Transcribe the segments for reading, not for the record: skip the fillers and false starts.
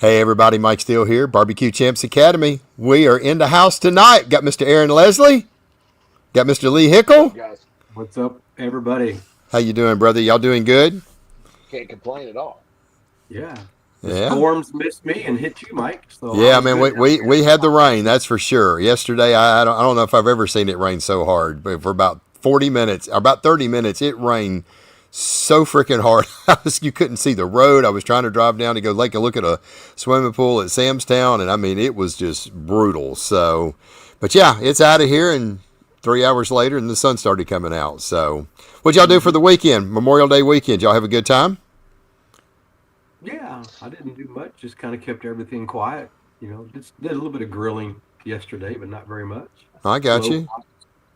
Hey everybody, Mike Steele here, Barbecue Champs Academy. We are in the house tonight. Got Mr. Aaron Leslie, got Mr. Lee What's Hickle. up, guys? What's up, everybody? How you doing, brother? Y'all doing good? Can't complain at all. Yeah, the Yeah. storms missed me and hit you, Mike. So I Yeah, was man, good we, down we, here. we had the rain, that's for sure. Yesterday, I don't know if I've ever seen it rain so hard, but for about 40 minutes, about 30 minutes, it rained so freaking hard. You couldn't see the road. I was trying to drive down to go like a look at a swimming pool at Sam's Town, and I mean, it was just brutal. So, but yeah, it's out of here, and 3 hours later, and the sun started coming out. So, what'd y'all do for the weekend? Memorial Day weekend? Y'all have a good time? Yeah, I didn't do much. Just kind of kept everything quiet. Just did a little bit of grilling yesterday, but not very much. I got Slow. you.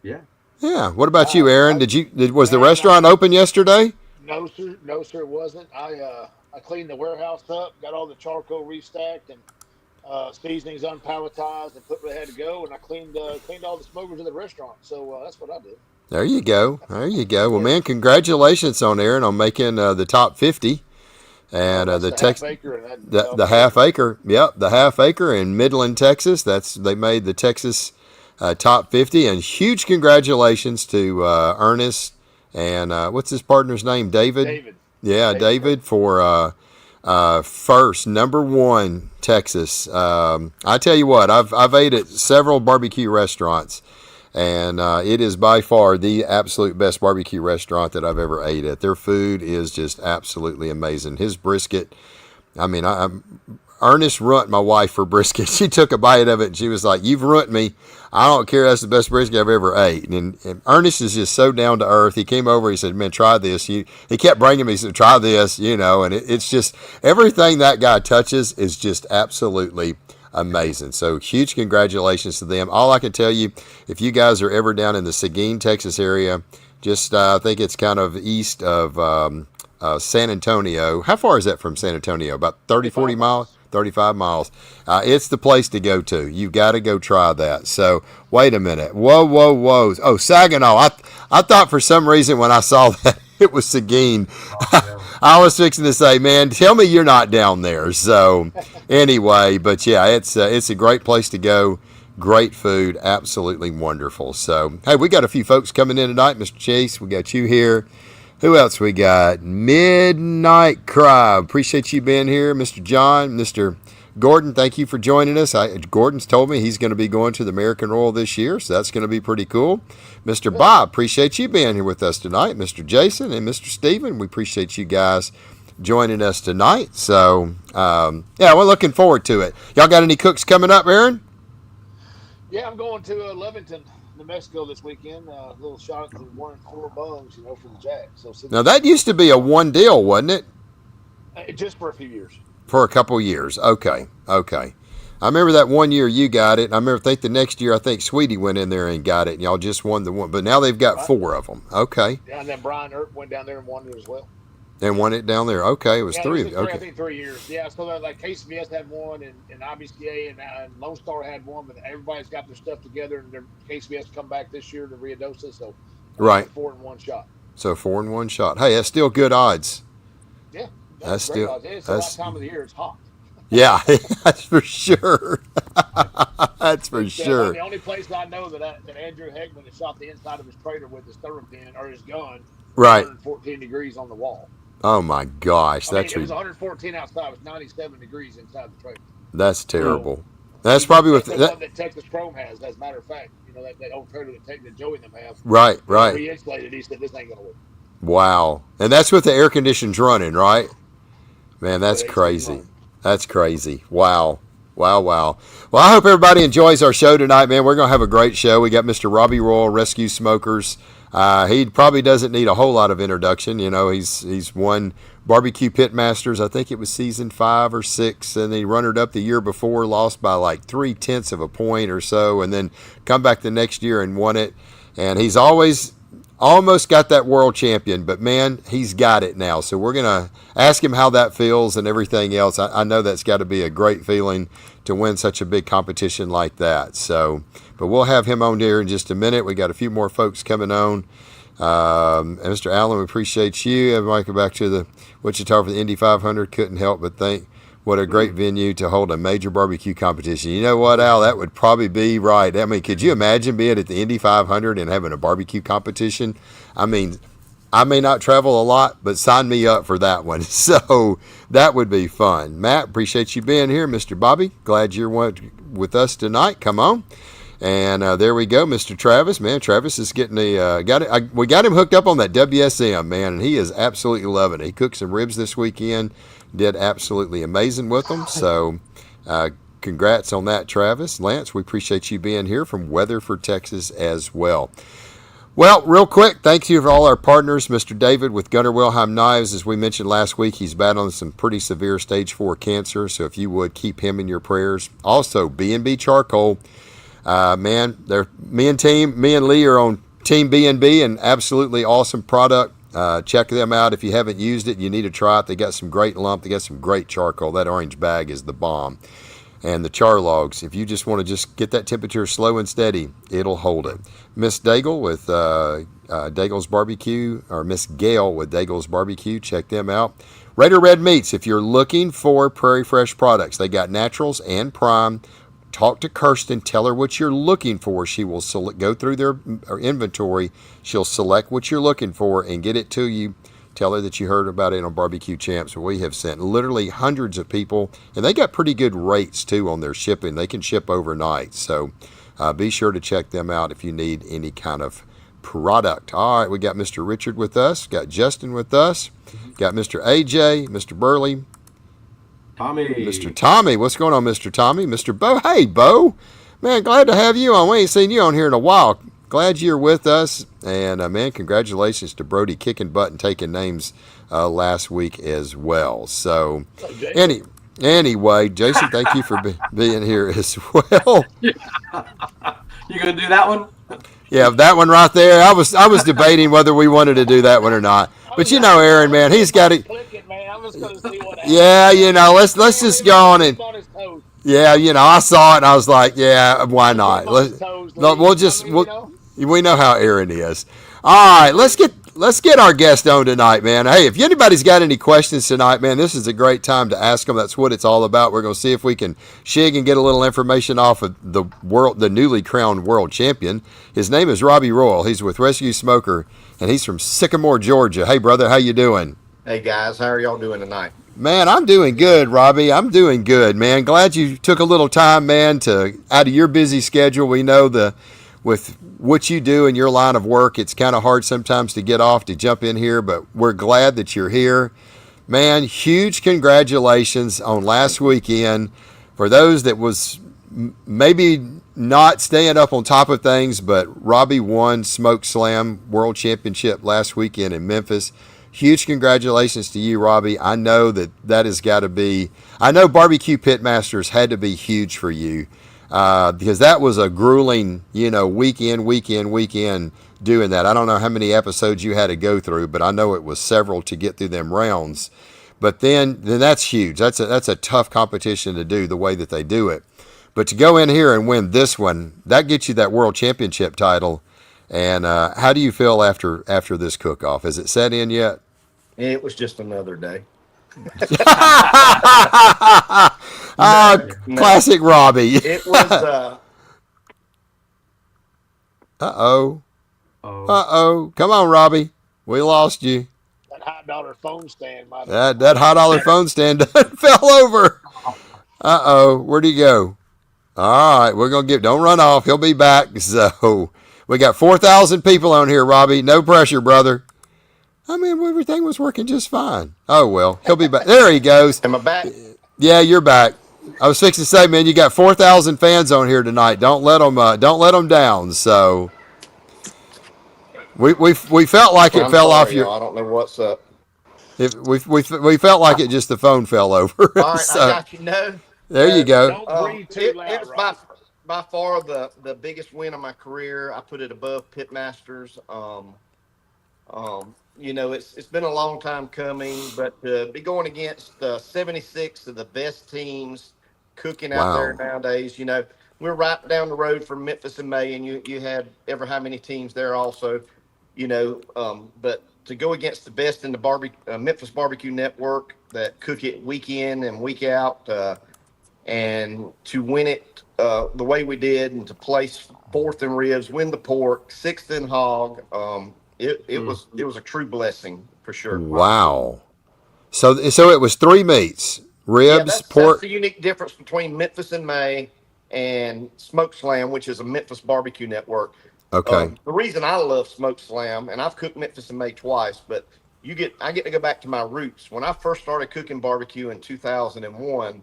Yeah. Yeah. What about you, Uh, Aaron? I, Was the man, restaurant open yesterday? no sir, no sir, it wasn't. I cleaned the warehouse up, got all the charcoal restacked, and seasonings unpalletized, and put where they had to go. And I cleaned all the smokers in the restaurant. So that's what I did. There you go. There you go. Well, Yeah. man, congratulations on Aaron on making the top 50 Well, and that's the the half Tex acre, and that the helps half too. acre. Yep, the half acre in Midland, Texas. They made the Texas top 50, and huge congratulations to Ernest and what's his partner's name, David. David, Yeah, David David Hurd. for first number one Texas. I tell you what, I've ate at several barbecue restaurants, and it is by far the absolute best barbecue restaurant that I've ever ate at. Their food is just absolutely amazing. His brisket, I mean, Ernest runt my wife for brisket. She took a bite of it and she was like, "You've runt me. I don't care. That's the best brisket I've ever ate." And Ernest is just so down to earth. He came over. He said, "Man, try this." He kept bringing me. He said, "Try this," and it's just everything that guy touches is just absolutely amazing. So huge congratulations to them. All I can tell you, if you guys are ever down in the Seguin, Texas area, just I think it's kind of east of San Antonio. How far is that from San Antonio? About 30, 40 35 miles? miles. 35 miles. It's the place to go to. You've got to go try that. So, wait a minute. Whoa, whoa, whoa. Oh, Saginaw. I thought for some reason when I saw that it was Seguin, Oh, yeah. I was fixing to say, man, tell me you're not down there. So, anyway, but yeah, it's a great place to go. Great food. Absolutely wonderful. So, hey, we got a few folks coming in tonight. Mr. Chase, we got you here. Who else we got? Midnight Cry. Appreciate you being here, Mr. John, Mr. Gordon. Thank you for joining us. Gordon's told me he's going to be going to the American Royal this year, so that's going to be pretty cool. Mr. Good. Bob, appreciate you being here with us tonight. Mr. Jason and Mr. Steven, we appreciate you guys joining us tonight. So, yeah, we're looking forward to it. Y'all got any cooks coming up, Aaron? Yeah, I'm going to Levington, New Mexico this weekend. A little shot at the 1 and 4 bungs, for the Jack. So see Now what that used to be a one deal, wasn't it? just for a few years. For a couple years. Okay. Okay. I remember that one year you got it. And I remember think the next year I think Sweetie went in there and got it and y'all just won the one. But now they've got Right. four of them. Okay. Yeah, and then Brian Earp went down there and won it as well. And won it down there. Okay. It was Yeah, it was three of like you. three, I Okay. think 3 years. Yeah, so that like KCBS had one, and IBCA and Lone Star had one, but everybody's got their stuff together, and their KCBS come back this year to Ruidosa, so it's a Right. 4 in 1 shot. So 4 in 1 shot. Hey, that's still good odds. Yeah, that's That's great still odds. It's a lot that's time of the year. It's hot. yeah, that's for sure. That's for It's the sure. only place I know that Andrew Hegman has shot the inside of his trailer with his thermal pin or his gun was Right. 114 degrees on the wall. Oh my gosh, I mean, it was 114 outside. It was 97 degrees inside the trailer. that's So terrible. That's he probably that's with the that. one that Texas Chrome has. As a matter of fact, that old trailer that Joey and them have. Right, When right. we insulated, he said this ain't gonna work. Wow. And that's with the air conditions running, right? Man, With that's AC crazy. running. That's crazy. Wow. Wow, wow. Well, I hope everybody enjoys our show tonight, man. We're going to have a great show. We got Mr. Robby Royal, Rescue Smokers. He probably doesn't need a whole lot of introduction. He's won Barbecue Pit Masters. I think it was season 5 or 6, and he runnered up the year before, lost by like 3/10 of a point or so, and then come back the next year and won it. And he's almost got that world champion, but man, he's got it now. So we're going to ask him how that feels and everything else. I know that's got to be a great feeling to win such a big competition like that. So, but we'll have him on here in just a minute. We got a few more folks coming on. And Mr. Allen, we appreciate you. Everybody go back to the Wichita for the Indy 500. Couldn't help but think What a great venue to hold a major barbecue competition. You know what, Al? That would probably be right. I mean, could you imagine being at the Indy 500 and having a barbecue competition? I mean, I may not travel a lot, but sign me up for that one. So that would be fun. Matt, appreciate you being here. Mr. Bobby, glad you're with us tonight. Come on. And there we go, Mr. Travis. Man, Travis is getting we got him hooked up on that WSM, man, and he is absolutely loving it. He cooked some ribs this weekend, did absolutely amazing with them. So, congrats on that, Travis. Lance, we appreciate you being here from Weatherford, Texas, as well. Well, real quick, thank you for all our partners. Mr. David with Gunnar Wilhelm Knives, as we mentioned last week, he's battling some pretty severe stage 4 cancer. So if you would keep him in your prayers. Also, B&B Charcoal. Man, me and Lee are on Team B&B, and absolutely awesome product. Check them out. If you haven't used it, you need to try it. They got some great lump. They got some great charcoal. That orange bag is the bomb. And the char logs, if you just want to just get that temperature slow and steady, it'll hold it. Miss Daigle with Daigle's Barbecue, or Miss Gail with Daigle's Barbecue, check them out. Raider Red Meats, if you're looking for Prairie Fresh products, they got naturals and prime. Talk to Kirsten. Tell her what you're looking for. She will go through their inventory. She'll select what you're looking for and get it to you. Tell her that you heard about it on Barbecue Champs. We have sent literally hundreds of people, and they got pretty good rates, too, on their shipping. They can ship overnight. So be sure to check them out if you need any kind of product. All right, we got Mr. Richard with us. Got Justin with us. Got Mr. AJ, Mr. Burley. Tommy. Mr. Tommy. What's going on, Mr. Tommy? Mr. Bo. Hey, Bo. Man, glad to have you on. We ain't seen you on here in a while. Glad you're with us. And, man, congratulations to Brody kicking butt and taking names last week as well. So, anyway, Jason, thank you for being here as well. You going to do that one? Yeah, that one right there. I was debating whether we wanted to do that one or not. But you know, Aaron, man, he's got it. Yeah, you know, let's just go on and. Yeah, you know, I saw it and I was like, yeah, why not? We know how Aaron is. All right, let's get our guest on tonight, man. Hey, if anybody's got any questions tonight, man, this is a great time to ask them. That's what it's all about. We're going to see if we can shig and get a little information off of the newly crowned world champion. His name is Robby Royal. He's with Rescue Smoker, and he's from Sycamore, Georgia. Hey, brother, how you doing? Hey, guys, how are y'all doing tonight? Man, I'm doing good, Robby. I'm doing good, man. Glad you took a little time, man, out of your busy schedule. We know with what you do in your line of work, it's kind of hard sometimes to get off to jump in here, but we're glad that you're here. Man, huge congratulations on last weekend. For those that was maybe not staying up on top of things, but Robby won Smokeslam World Championship last weekend in Memphis. Huge congratulations to you, Robby. I know that has got to be. I know Barbecue Pitmasters had to be huge for you because that was a grueling, weekend doing that. I don't know how many episodes you had to go through, but I know it was several to get through them rounds. But then that's huge. That's a tough competition to do the way that they do it. But to go in here and win this one, that gets you that world championship title. And how do you feel after this cook-off? Has it set in yet? It was just another day. Classic Robby. It was. Uh-oh. Come on, Robby. We lost you. That $100 phone stand. That $100 phone stand fell over. Uh-oh. Where'd he go? All right. We're going to don't run off. He'll be back. So we got 4,000 people on here, Robby. No pressure, brother. I mean, everything was working just fine. Oh, well, he'll be back. There he goes. Am I back? Yeah, you're back. I was fixing to say, man, you got 4,000 fans on here tonight. Don't let them down. So we felt like it fell off your. I don't know what's up. We felt like it just the phone fell over. All right, So, I got you. No. There you go. Don't breathe too loud, it was by far the biggest win of my career. I put it above Pitmasters. It's been a long time coming, but to be going against 76 of the best teams cooking out there nowadays, we're right down the road from Memphis in May, and you had ever how many teams there also, but to go against the best in the Memphis Barbecue Network that cook it week in and week out, and to win it the way we did, and to place fourth in ribs, win the pork, sixth in hog. It was a true blessing for sure. Wow. So it was 3 meats: Yeah, ribs, that's pork. the unique difference between Memphis in May and Smokeslam, which is a Memphis Barbecue Network. Okay. The reason I love Smokeslam, and I've cooked Memphis in May twice, but I get to go back to my roots. When I first started cooking barbecue in 2001,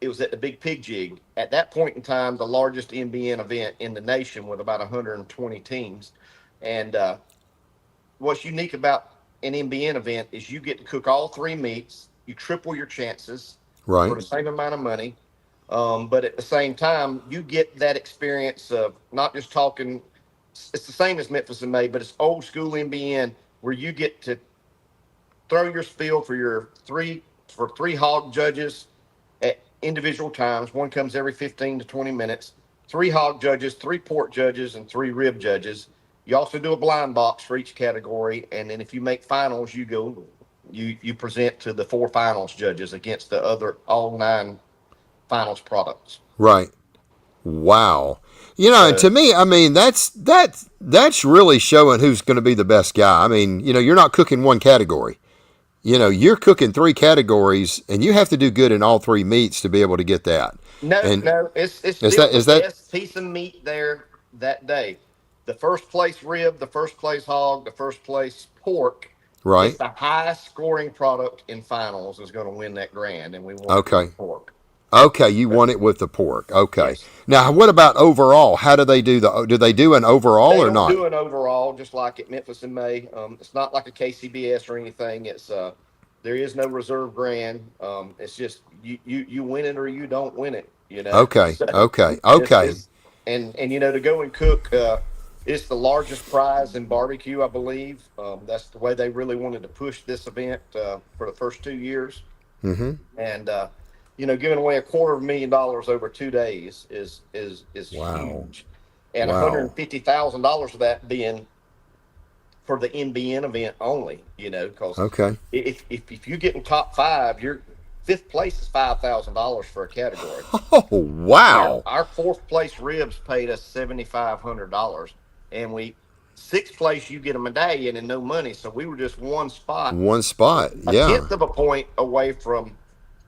it was at the Big Pig Jig. At that point in time, the largest NBN event in the nation with about 120 teams. And what's unique about an NBN event is you get to cook all 3 meats. You triple your chances Right. for the same amount of money. But at the same time, you get that experience of not just talking. It's the same as Memphis in May, but it's old school NBN where you get to throw your spiel for three hog judges at individual times. One comes every 15 to 20 minutes. 3 hog judges, 3 pork judges, and 3 rib judges. You also do a blind box for each category, and then if you make finals, you present to the 4 finals judges against the other all 9 finals products. Right. Wow. And to me, I mean, that's really showing who's going to be the best guy. I mean, you're not cooking one category. You're cooking 3 categories, and you have to do good in all 3 meats to be able to get that. No, it's still the best piece of meat there that day. The first place rib, the first place hog, the first place pork. Right. It's the highest scoring product in finals is going to win that grand, and we want pork. Okay, you want it with the pork. Okay. Yes. Now, what about overall? How do they do do they do an overall or not? They don't do an overall, just like at Memphis in May. It's not like a KCBS or anything. It's there is no reserve grand. It's just you win it or you don't win it. Okay. So Okay. and to go and cook. It's the largest prize in barbecue, I believe. That's the way they really wanted to push this event for the first 2 years. Mm-hmm. And giving away $250,000 over 2 days is Wow. huge, and $150,000 of that being for the NBN event only. Because if you get in top 5, your 5th place is $5,000 for a category. Oh wow! Our 4th place ribs paid us $7,500, and 6th place you get a medallion and no money. So we were just one spot, a tenth of a point away from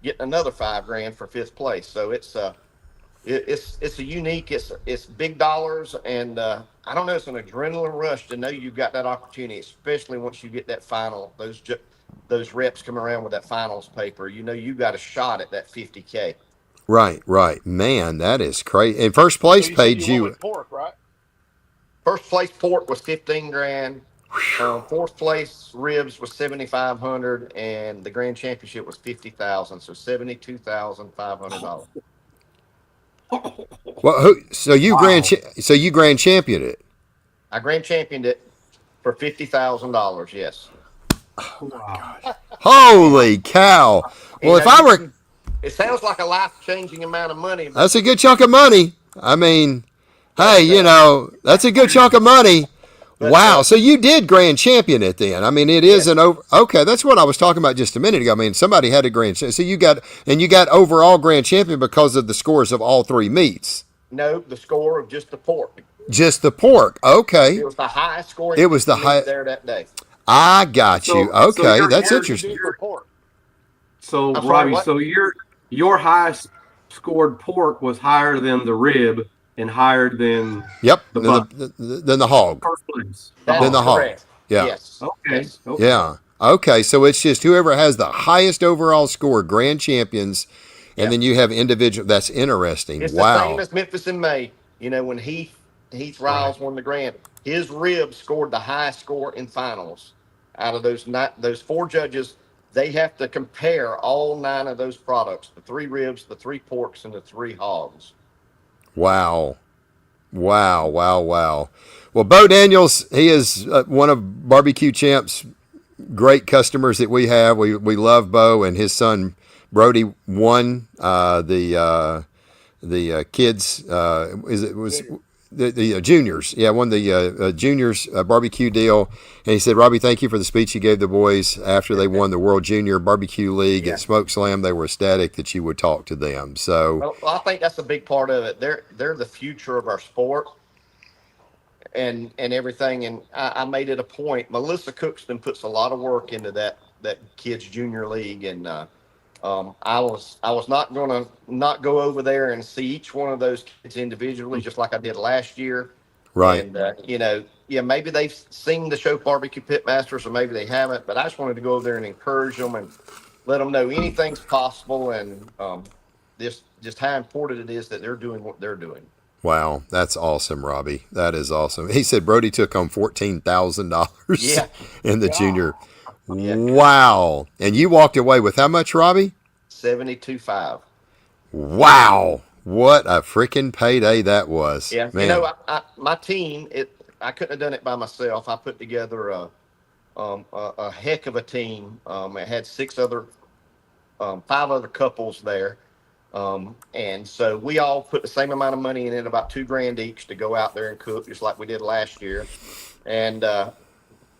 getting another $5,000 for 5th place. So it's a unique. It's big dollars, and I don't know. It's an adrenaline rush to know you've got that opportunity, especially once you get that final. Those reps come around with that finals paper. You got a shot at that $50K. Right. Man, that is crazy. And first place paid you pork, right? First place pork was $15,000. 4th place ribs was $7,500, and the grand championship was $50,000. So $72,500. Well, so you grand championed it. I grand championed it for $50,000. Yes. Oh my gosh! Holy cow! Well, if I were, it sounds like a life-changing amount of money. That's a good chunk of money. I mean, hey, that's a good chunk of money. Wow! So you did grand champion it then. I mean, it is okay. That's what I was talking about just a minute ago. I mean, somebody had a grand champion. So you got overall grand champion because of the scores of all 3 meats. No, the score of just the pork. Just the pork. Okay. It was the highest scoring. It was the highest there that day. I got you. Okay, that's interesting. So Robbie, so your highest scored pork was higher than the rib and higher than than the hog. First place. Than the hog. Yeah. Yes. Okay. Yeah. Okay. So it's just whoever has the highest overall score, grand champions, and then you have individual. That's interesting. It's the same as Memphis in May. When Heath Riles won the grand, his rib scored the highest score in finals. Out of those 4 judges, they have to compare all 9 of those products: the 3 ribs, the 3 porks, and the 3 hogs. Wow. Well, Bo Daniels, he is one of Barbecue Champ's great customers that we have. We love Bo, and his son Brody won the kids. the juniors. Yeah, won the juniors barbecue deal. And he said, Robby, thank you for the speech you gave the boys after they won the World Junior Barbecue League at Smokeslam. They were ecstatic that you would talk to them. So, well, I think that's a big part of it. They're the future of our sport and everything. And I made it a point. Melissa Cookston puts a lot of work into that kids junior league, and I was not going to not go over there and see each one of those kids individually, just like I did last year. right. And maybe they've seen the show Barbecue Pitmasters, or maybe they haven't. But I just wanted to go over there and encourage them and let them know anything's possible, and just how important it is that they're doing what they're doing. Wow, that's awesome, Robby. That is awesome. He said Brody took home $14,000 in the junior. Yeah. Wow. And you walked away with how much, Robby? 72.5. Wow. What a freaking payday that was. Yeah. Man. My team, I couldn't have done it by myself. I put together a heck of a team. It had 5 other couples there. And so we all put the same amount of money in it, about $2,000 each, to go out there and cook, just like we did last year. And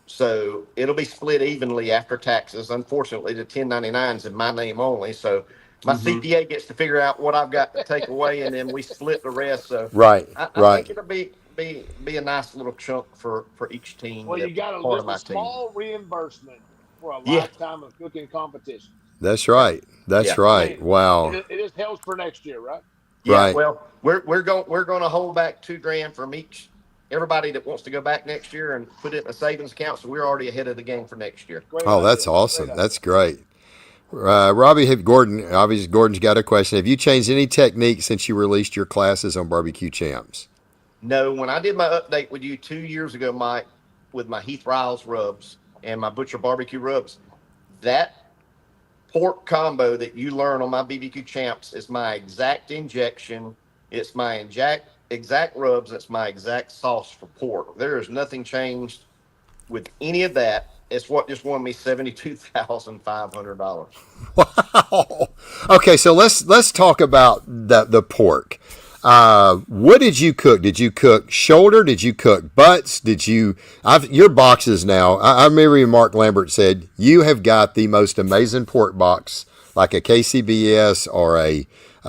so it'll be split evenly after taxes. Unfortunately, the 1099's in my name only. So my CPA gets to figure out what I've got to take away, and then we split the rest. So I think it'll be a nice little chunk for each team. Well, you got a small reimbursement for a lifetime of cooking competition. That's right. That's right. I mean, wow. It is held for next year, right? Yeah. Right. Well, we're going to hold back $2,000 from everybody that wants to go back next year and put it in a savings account. So we're already ahead of the game for next year. Great idea. That's awesome. That's great. Robby, Gordon's got a question. Have you changed any technique since you released your classes on Barbecue Champs? No. When I did my update with you 2 years ago, Mike, with my Heath Riles rubs and my Butcher Barbecue rubs, that pork combo that you learn on my BBQ Champs is my exact injection. It's my exact rubs. It's my exact sauce for pork. There is nothing changed with any of that. It's what just won me $72,500. Wow. Okay, so let's talk about the pork. What did you cook? Did you cook shoulder? Did you cook butts? Your boxes now? I remember Mark Lambert said you have got the most amazing pork box, like a KCBS or a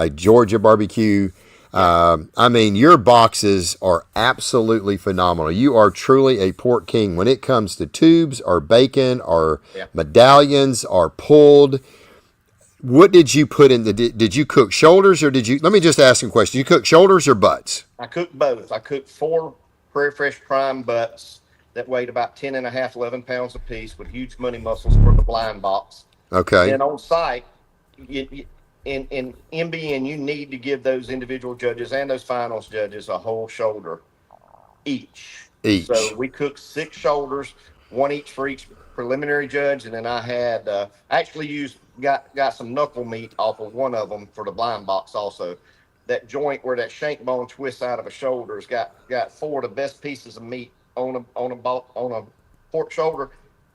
Georgia barbecue. I mean, your boxes are absolutely phenomenal. You are truly a pork king when it comes to tubes or bacon or medallions or pulled. What did you put in did you cook shoulders, or let me just ask you a question. Did you cook shoulders or butts? I cooked both. I cooked 4 Prairie Fresh Prime butts that weighed about 10.5, 11 pounds apiece with huge money muscles for the blind box. Okay. And on site, in MBN, you need to give those individual judges and those finals judges a whole shoulder each. So we cooked 6 shoulders, 1 each for each preliminary judge, and then I had actually got some knuckle meat off of one of them for the blind box also. That joint where that shank bone twists out of a shoulder's got 4 of the best pieces of meat on a pork shoulder.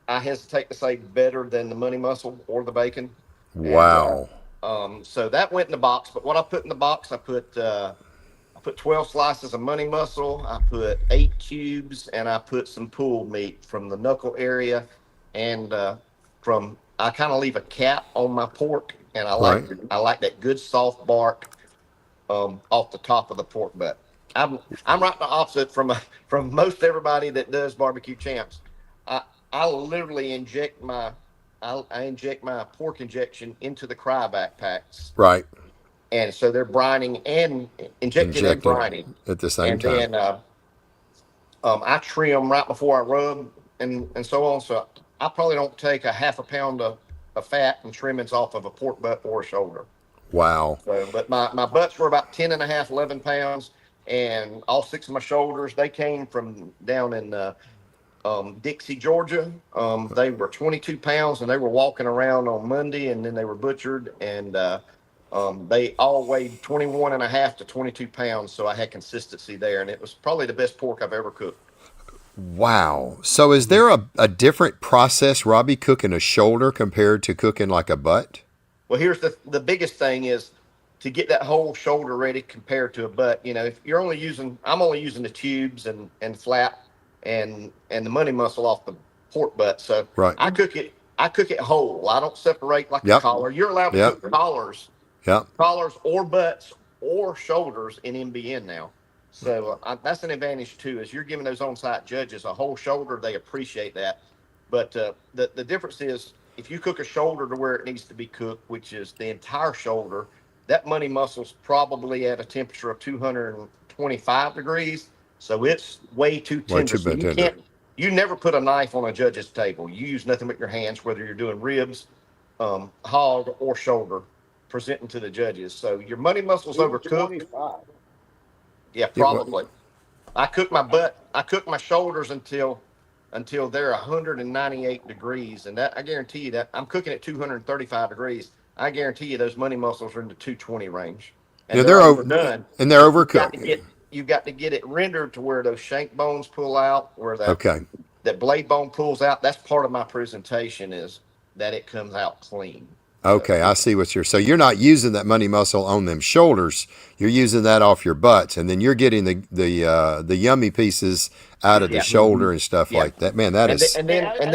I hesitate to say better than the money muscle or the bacon. Wow. And, so that went in the box. But what I put in the box, I put 12 slices of money muscle. I put 8 cubes, and I put some pulled meat from the knuckle area, and I kind of leave a cap on my pork, and I like that good soft bark off the top of the pork butt. I'm right the opposite from most everybody that does Barbecue Champs. I literally inject my pork injection into the cryovac packs. Right. And so they're brining and injecting and brining at the same time. And then I trim right before I rub and so on. So I probably don't take a half a pound of fat and trimmings off of a pork butt or a shoulder. Wow. So, but my butts were about 10.5, 11 pounds, and all 6 of my shoulders, they came from down in Dixie, Georgia. They were 22 pounds, and they were walking around on Monday, and then they were butchered, and they all weighed 21.5 to 22 pounds. So I had consistency there, and it was probably the best pork I've ever cooked. Wow. So is there a different process, Robby, cooking a shoulder compared to cooking like a butt? Well, here's the biggest thing is to get that whole shoulder ready compared to a butt. You know, if you're only using, I'm only using the tubes and flap and the money muscle off the pork butt. So Right. I cook it whole. I don't separate like a Yep. collar. You're allowed to Yep. cook Yep. collars or butts or shoulders in MBN now. So that's an advantage too. Is you're giving those on-site judges a whole shoulder, they appreciate that. But the difference is if you cook a shoulder to where it needs to be cooked, which is the entire shoulder, that money muscle's probably at a temperature of 225 degrees. So it's way too Way tender. too So you tender. can't. You never put a knife on a judge's table. You use nothing but your hands, whether you're doing ribs, hog, or shoulder, presenting to the judges. So your money muscle's overcooked. 25. Yeah, Yeah, well- probably. I cook my butt. I cook my shoulders until they're 198 degrees, and that I guarantee you that I'm cooking at 235 degrees. I guarantee you those money muscles are in the 220 range, and Yeah, they're they're overdone. and they're You've got to overcooked. get it rendered to where those shank bones pull out, where Okay. that blade bone pulls out. That's part of my presentation is that it comes out clean. Okay, I see what so you're not using that money muscle on them shoulders. You're using that off your butts, and then you're getting the yummy pieces out of the Yeah. shoulder and stuff Yeah. like that. Man, that And is then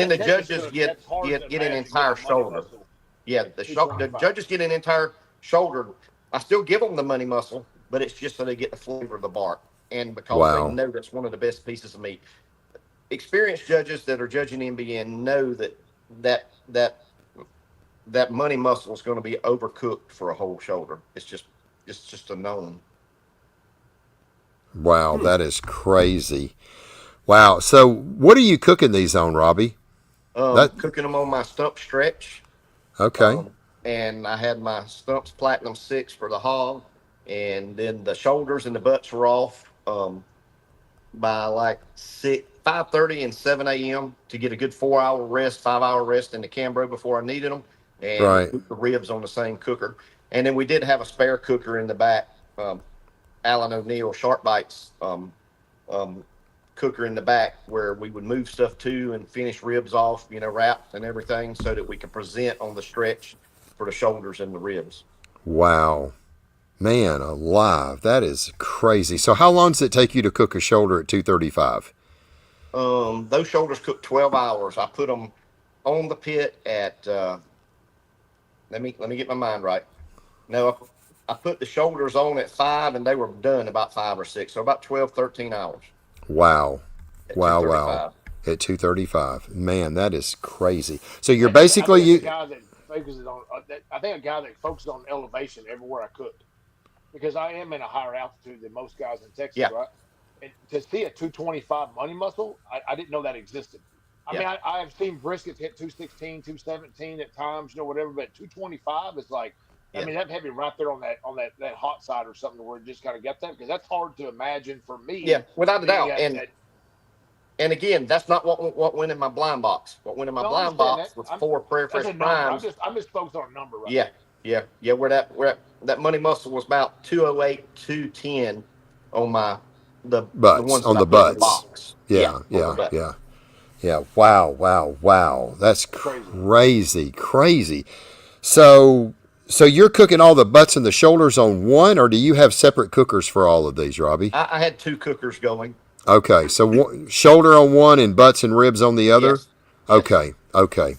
the judges get That's hard to an imagine entire getting a money shoulder. muscle. Yeah, the 225. judges get an entire shoulder. I still give them the money muscle, but it's just so they get the flavor of the bark, and because Wow. they know that's one of the best pieces of meat. Experienced judges that are judging MBN know that that money muscle is going to be overcooked for a whole shoulder. It's just a known. wow. That is crazy. Wow. So, what are you cooking these on, Robby? Cooking them on my stump stretch. Okay. And I had my stumps platinum 6 for the hog, and then the shoulders and the butts were off by like 5:30 and 7 a.m. to get a good 4-hour rest, 5-hour rest in the Cambro before I needed them, and Right. cook the ribs on the same cooker. And then we did have a spare cooker in the back, Alan O'Neill Sharp Bites cooker in the back where we would move stuff to and finish ribs off, wrapped and everything, so that we could present on the stretch for the shoulders and the ribs. Wow. Man alive. That is crazy. So, how long does it take you to cook a shoulder at 235? Those shoulders cooked 12 hours. I put them on the pit at let me get my mind right. No, I put the shoulders on at 5 and they were done about 5 or 6, so about 12, 13 hours. Wow. At Wow. 235. At 235. Man, that is crazy. So, you're basically I think a guy that focuses on I think a guy that focuses on elevation everywhere I cook, because I am in a higher altitude than most guys in Texas, Yeah. right? And to see a 225 money muscle, I didn't know that existed. I mean, I have seen briskets hit 216, 217 at times, whatever, but 225 is like, I mean, that heavy right there on that hot side or something where it just kind of gets that, because that's hard to imagine for me. Yeah, without a being doubt. at- And again, that's not what went in my blind box. What went in my No, I blind understand box that. was I'm- 4 Prairie that's Fresh a number. Primes. I'm just focused on a number right Yeah. Where that money muscle was about 208, 210 on the butts, ones on that the I put in butts. box. Yeah. on the butt. Yeah. Wow. That's crazy. So you're cooking all the butts and the shoulders on one, or do you have separate cookers for all of these, Robby? I had 2 cookers going. Okay, so shoulder on one and butts and ribs on the other? Yes. Okay.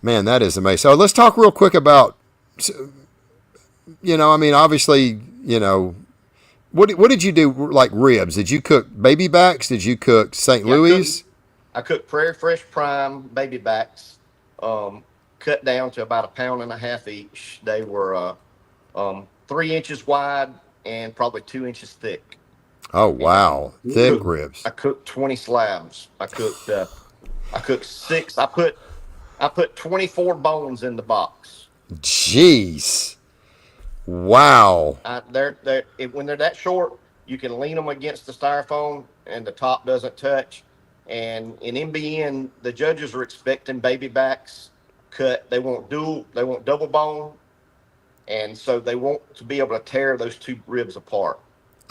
Man, that is amazing. So let's talk real quick about, I mean, obviously, what did you do, like ribs? Did you cook baby backs? Did you cook St. Louis? I cooked Prairie Fresh Prime baby backs, cut down to about 1.5 pounds each. They were 3 inches wide and probably 2 inches thick. Oh, wow. Thick ribs. I cooked 20 slabs. I cooked 6. I put 24 bones in the box. Jeez. Wow. When they're that short, you can lean them against the styrofoam and the top doesn't touch. And in MBN, the judges are expecting baby backs cut. They want double bone. And so they want to be able to tear those 2 ribs apart.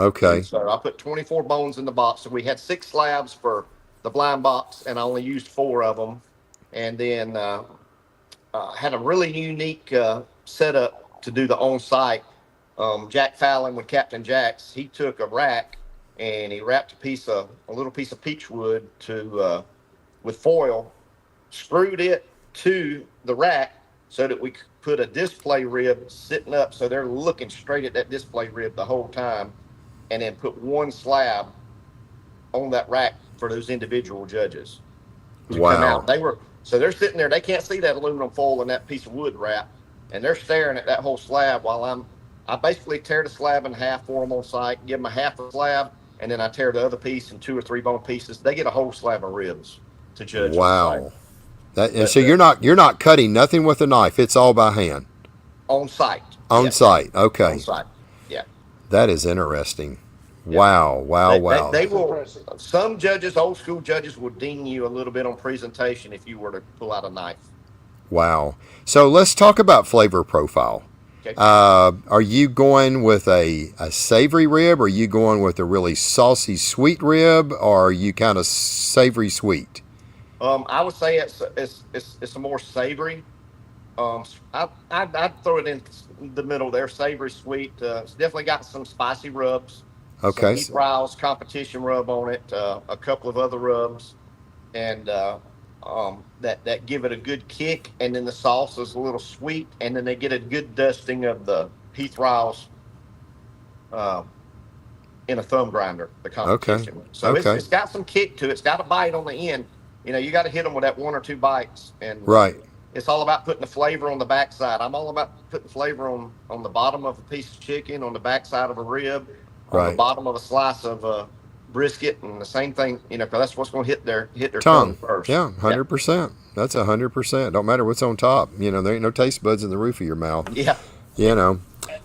Okay. And so I put 24 bones in the box. So we had 6 slabs for the blind box, and I only used 4 of them. And then had a really unique setup to do the on-site. Jack Fallon with Captain Jack's, he took a rack and he wrapped a little piece of peach wood with foil, screwed it to the rack so that we could put a display rib sitting up, so they're looking straight at that display rib the whole time, and then put one slab on that rack for those individual judges to come out. They're sitting there, they can't see that aluminum foil and that piece of wood wrap, and they're staring at that whole slab while I basically tear the slab in half for them on site, give them a half a slab, and then I tear the other piece in 2 or 3 bone pieces. They get a whole slab of ribs to judge wow. So you're not cutting nothing with a knife. It's all by hand. on site. On site. Okay. On site. Yeah. That is interesting. Yeah. Wow. They will. Some judges, old school judges, will ding you a little bit on presentation if you were to pull out a knife. Wow. So let's talk about flavor profile. Okay. Are you going with a savory rib? Or are you going with a really saucy sweet rib? Or are you kind of savory sweet? I would say it's a more savory. I'd throw it in the middle there, savory sweet. It's definitely got some spicy rubs. Okay. Some Heath Riles competition rub on it. A couple of other rubs, and that give it a good kick. And then the sauce is a little sweet, and then they get a good dusting of the Heath Riles in a thumb grinder. The competition. Okay. So it's got some kick to it. It's got a bite on the end. You got to hit them with that 1 or 2 bites, and right. It's all about putting the flavor on the backside. I'm all about putting flavor on the bottom of a piece of chicken, on the backside of a rib, on the bottom of a slice of brisket, and the same thing. Because that's what's going to hit their tongue first. Yeah, 100%. That's 100%. Don't matter what's on top. There ain't no taste buds in the roof of your mouth. Yeah.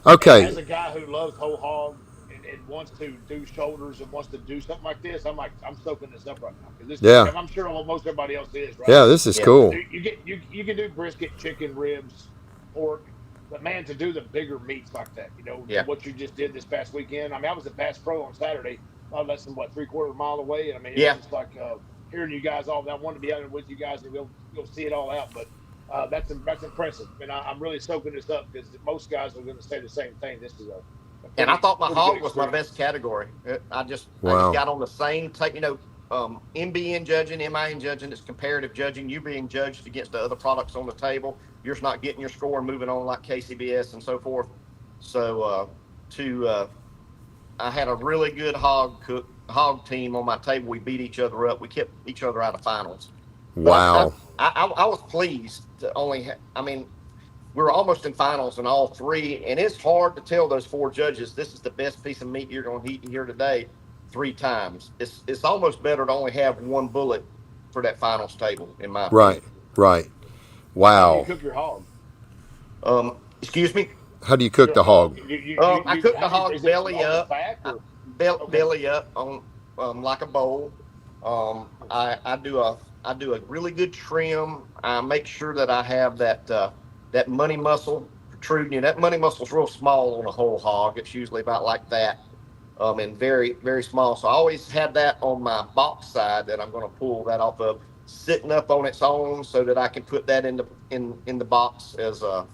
Okay. As a guy who loves whole hog and wants to do shoulders and wants to do something like this, I'm soaking this up right now because I'm sure most everybody else is, right? Yeah, this is cool. You can do brisket, chicken, ribs, pork, but man, to do the bigger meats like that, what you just did this past weekend. I was at Bass Pro on Saturday, not less than 3/4 mile away, and it was just like hearing you guys all. I wanted to be out there with you guys and go see it all out, but. That's impressive, and I'm really soaking this up because most guys are going to say the same thing. This is and I thought my hog was my best category. I just got on the same type. MBN judging, MIN judging, it's comparative judging. You being judged against the other products on the table. You're just not getting your score and moving on like KCBS and so forth. So I had a really good hog team on my table. We beat each other up. We kept each other out of finals. Wow. I was pleased to only. We were almost in finals in all 3, and it's hard to tell those 4 judges this is the best piece of meat you're going to eat here today 3 times. It's almost better to only have 1 bullet for that finals table, in my opinion. Right. Wow. How do you cook your hog? Excuse me. How do you cook the hog? I cook the hog belly up. Belly up on like a bowl. I do a really good trim. I make sure that I have that money muscle protruding. That money muscle's real small on a whole hog. It's usually about like that, and very, very small. So I always have that on my box side that I'm going to pull that off of, sitting up on its own, so that I can put that in the box as the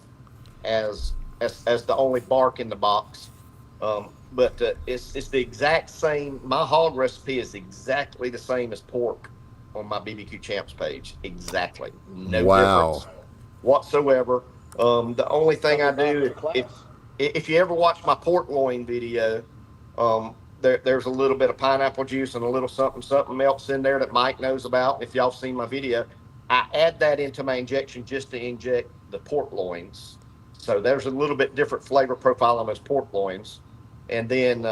only bark in the box. But it's the exact same. My hog recipe is exactly the same as pork on my BBQ Champs page. Exactly. No difference whatsoever. The only thing I do, if you ever watch my pork loin video, there's a little bit of pineapple juice and a little something else in there that Mike knows about. If y'all seen my video, I add that into my injection just to inject the pork loins. So there's a little bit different flavor profile on those pork loins. And then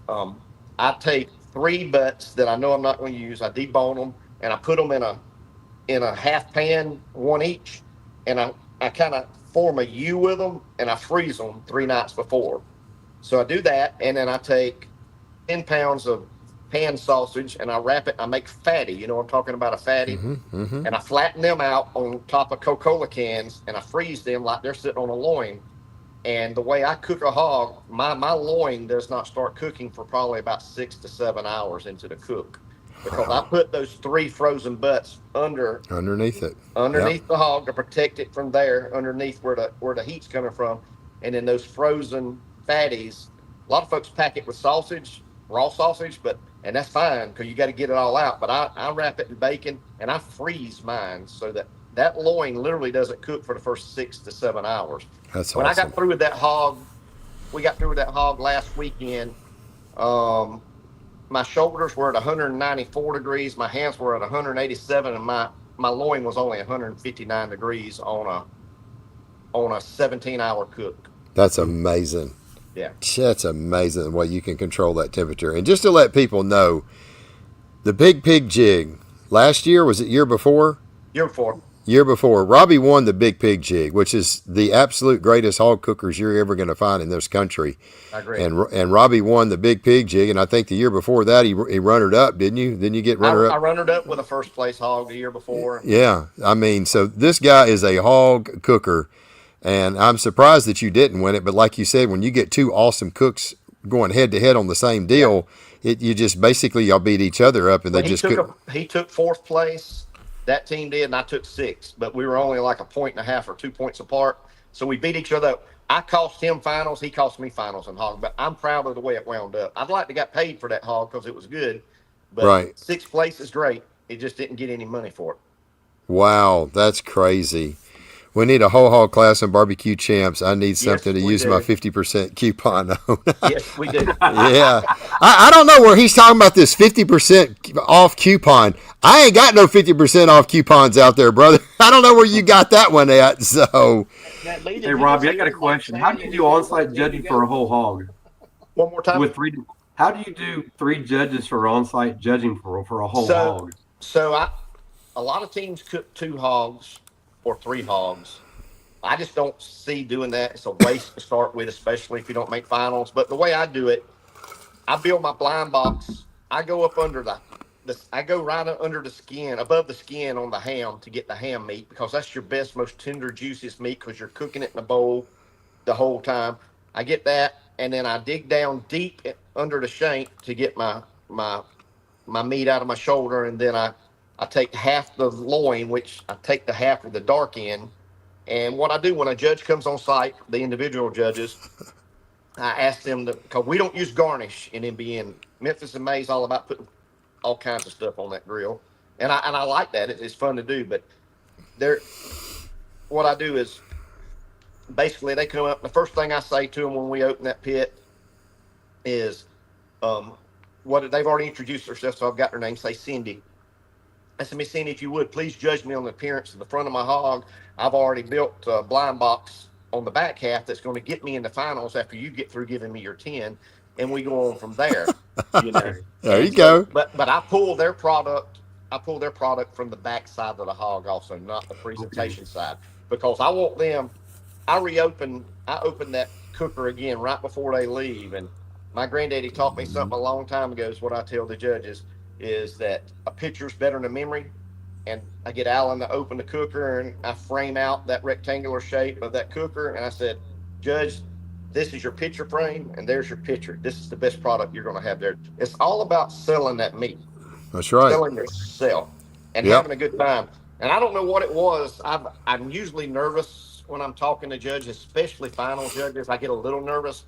I take 3 butts that I know I'm not going to use. I debone them and I put them in a half pan, 1 each, and I kind of form a U with them, and I freeze them 3 nights before. So I do that, and then I take 10 pounds of pan sausage and I wrap it. I make fatty. I'm talking about a fatty, and I flatten them out on top of Coca-Cola cans, and I freeze them like they're sitting on a loin. And the way I cook a hog, my loin does not start cooking for probably about 6 to 7 hours into the cook, because I put those 3 frozen butts underneath the hog to protect it from there, underneath where the heat's coming from, and then those frozen fatties. A lot of folks pack it with sausage, raw sausage, and that's fine because you got to get it all out. But I wrap it in bacon and I freeze mine so that loin literally doesn't cook for the first 6 to 7 hours. That's When I awesome. got through with that hog, we got through with that hog last weekend. Um, my shoulders were at 194 degrees, my hands were at 187, and my loin was only 159 degrees on a 17-hour cook. That's amazing. Yeah. That's amazing the way you can control that temperature. And just to let people know, the Big Pig Jig last year, was it year before? Year before. Year before, Robby won the Big Pig Jig, which is the absolute greatest hog cookers you're ever going to find in this country. I agree. And Robby won the Big Pig Jig, and I think the year before that he runnered up, didn't you? Didn't you get runner up? I runnered up with a first place hog the year before. Yeah, I mean, so this guy is a hog cooker, and I'm surprised that you didn't win it. But like you said, when you get two awesome cooks going head to head on the same deal, you just basically y'all beat each other up, and But they just could. he took fourth place. That team did, and I took sixth. But we were only like a point and a half or 2 points apart. So we beat each other up. I cost him finals. He cost me finals in hog. But I'm proud of the way it wound up. I'd like to get paid for that hog because it was good. But Right. sixth place is great. It just didn't get any money for it. Wow, that's crazy. We need a whole hog class on barbecue champs. I need something to use my 50% coupon on. Yes, we do. Yeah. I don't know where he's talking about this 50% off coupon. I ain't got no 50% off coupons out there, brother. I don't know where you got that one at. So, hey, Robby, I got a question. How do you do on-site judging for a whole hog? One more time. How do you do 3 judges for on-site judging for a whole hog? So a lot of teams cook 2 hogs or 3 hogs. I just don't see doing that. It's a waste to start with, especially if you don't make finals. But the way I do it, I build my blind box. I go up under I go right under the skin, above the skin on the ham to get the ham meat because that's your best, most tender, juiciest meat because you're cooking it in a bowl the whole time. I get that, and then I dig down deep under the shank to get my meat out of my shoulder, and then I take half the loin, which I take the half of the dark end. And what I do when a judge comes on site, the individual judges, I ask them because we don't use garnish in MBN. Memphis and May's all about putting all kinds of stuff on that grill, and I like that. It's fun to do. But what I do is basically they come up. The first thing I say to them when we open that pit is, what they've already introduced themselves, so I've got their name. Say Cindy. I said, Miss Cindy, if you would, please judge me on the appearance of the front of my hog. I've already built a blind box on the back half that's going to get me in the finals after you get through giving me your 10, and we go on from there. You know. There you go. But I pull their product. I pull their product from the back side of the hog, also, not the presentation side, because I want them. I open that cooker again right before they leave, and my granddaddy taught me something a long time ago. Is what I tell the judges is that a picture's better than a memory. And I get Alan to open the cooker, and I frame out that rectangular shape of that cooker, and I said, Judge, this is your picture frame, and there's your picture. This is the best product you're going to have there. It's all about selling that meat. That's right. Selling yourself and having a good time. And I don't know what it was. I'm usually nervous when I'm talking to judges, especially final judges. I get a little nervous,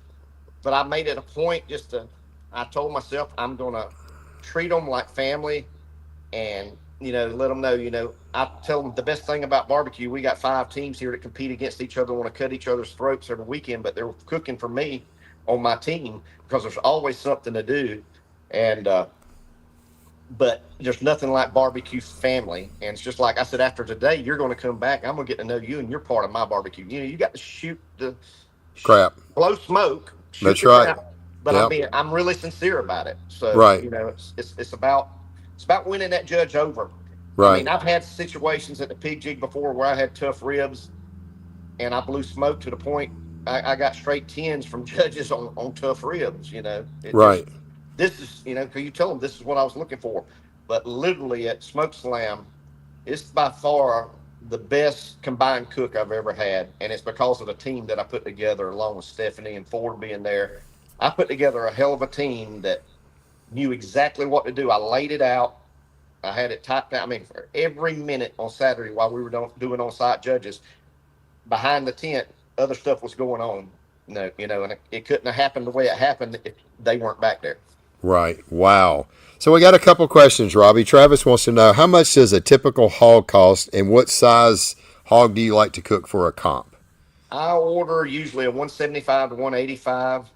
but I made it a point I told myself I'm going to treat them like family and, let them know, I tell them the best thing about barbecue, we got 5 teams here that compete against each other, want to cut each other's throats every weekend, but they're cooking for me on my team because there's always something to do. And, but there's nothing like barbecue family. And it's just like I said, after today, you're going to come back. I'm going to get to know you, and you're part of my barbecue. You got to shoot the crap, blow smoke. That's right. Crap, but I'm really sincere about it. So, right. It's about winning that judge over. Right. I mean, I've had situations at the pig jig before where I had tough ribs, and I blew smoke to the point I got straight 10s from judges on tough ribs. Right. This is, because you tell them this is what I was looking for. But literally at Smokeslam, it's by far the best combined cook I've ever had. And it's because of the team that I put together, along with Stephanie and Ford being there. I put together a hell of a team that knew exactly what to do. I laid it out. I had it typed out. I mean, for every minute on Saturday while we were doing on-site judges, behind the tent, other stuff was going on. No, and it couldn't have happened the way it happened if they weren't back there. Right. Wow. So we got a couple questions, Robby. Travis wants to know how much does a typical hog cost, and what size hog do you like to cook for a comp? I order usually a 175 to 185.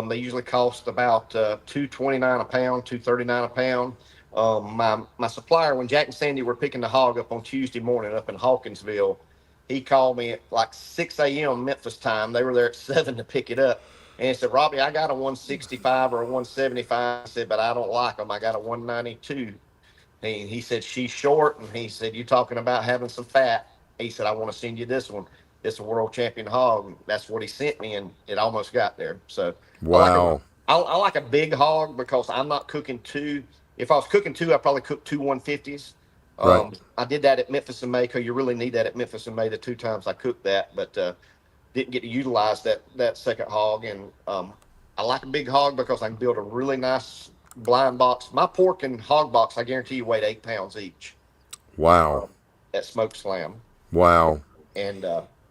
They usually cost about 229 a pound, 239 a pound. My supplier, when Jack and Sandy were picking the hog up on Tuesday morning up in Hawkinsville, he called me at like 6 a.m. Memphis time. They were there at 7 to pick it up. And he said, Robby, I got a 165 or a 175. He said, but I don't like them. I got a 192. He said, she's short. And he said, you talking about having some fat. He said, I want to send you this one. It's a world champion hog. That's what he sent me, and it almost got there. So Wow. I like a big hog because I'm not cooking two. If I was cooking two, I'd probably cook two 150s. Right. I did that at Memphis and May because you really need that at Memphis and May. The 2 times I cooked that, but didn't get to utilize that second hog. And I like a big hog because I can build a really nice blind box. My pork and hog box, I guarantee you, weighed 8 pounds each. Wow. At Smokeslam. Wow. And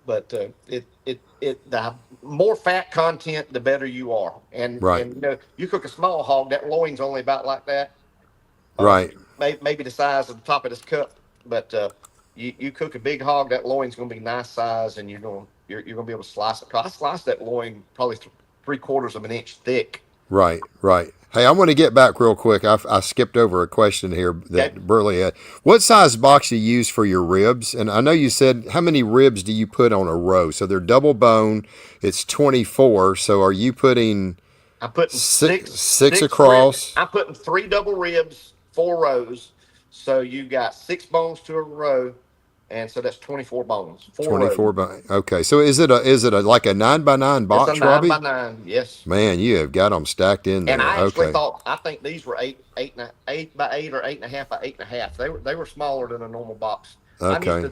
but the more fat content, the better you are. And Right. and you cook a small hog, that loin's only about like that. Right. Maybe the size of the top of this cup, but you cook a big hog, that loin's going to be nice size, and you're going to be able to slice it. I sliced that loin probably 3/4 of an inch thick. Right. Right. Hey, I want to get back real quick. I skipped over a question here that Okay. Burley had. What size box do you use for your ribs? And I know you said how many ribs do you put on a row? So they're double bone. It's 24. So are you putting I'm putting six ribs. across? I'm putting 3 double ribs, 4 rows. So you got 6 bones to a row, and so that's 24 bones. 24 rows. by. Okay. So is it a like a 9 by 9 It's a box, 9 by Robby? 9. Yes. Man, you have got them stacked in And there. I actually Okay. I think these were 8 by 8 or 8.5 by 8.5. They were smaller than a normal box. I'm used Okay. to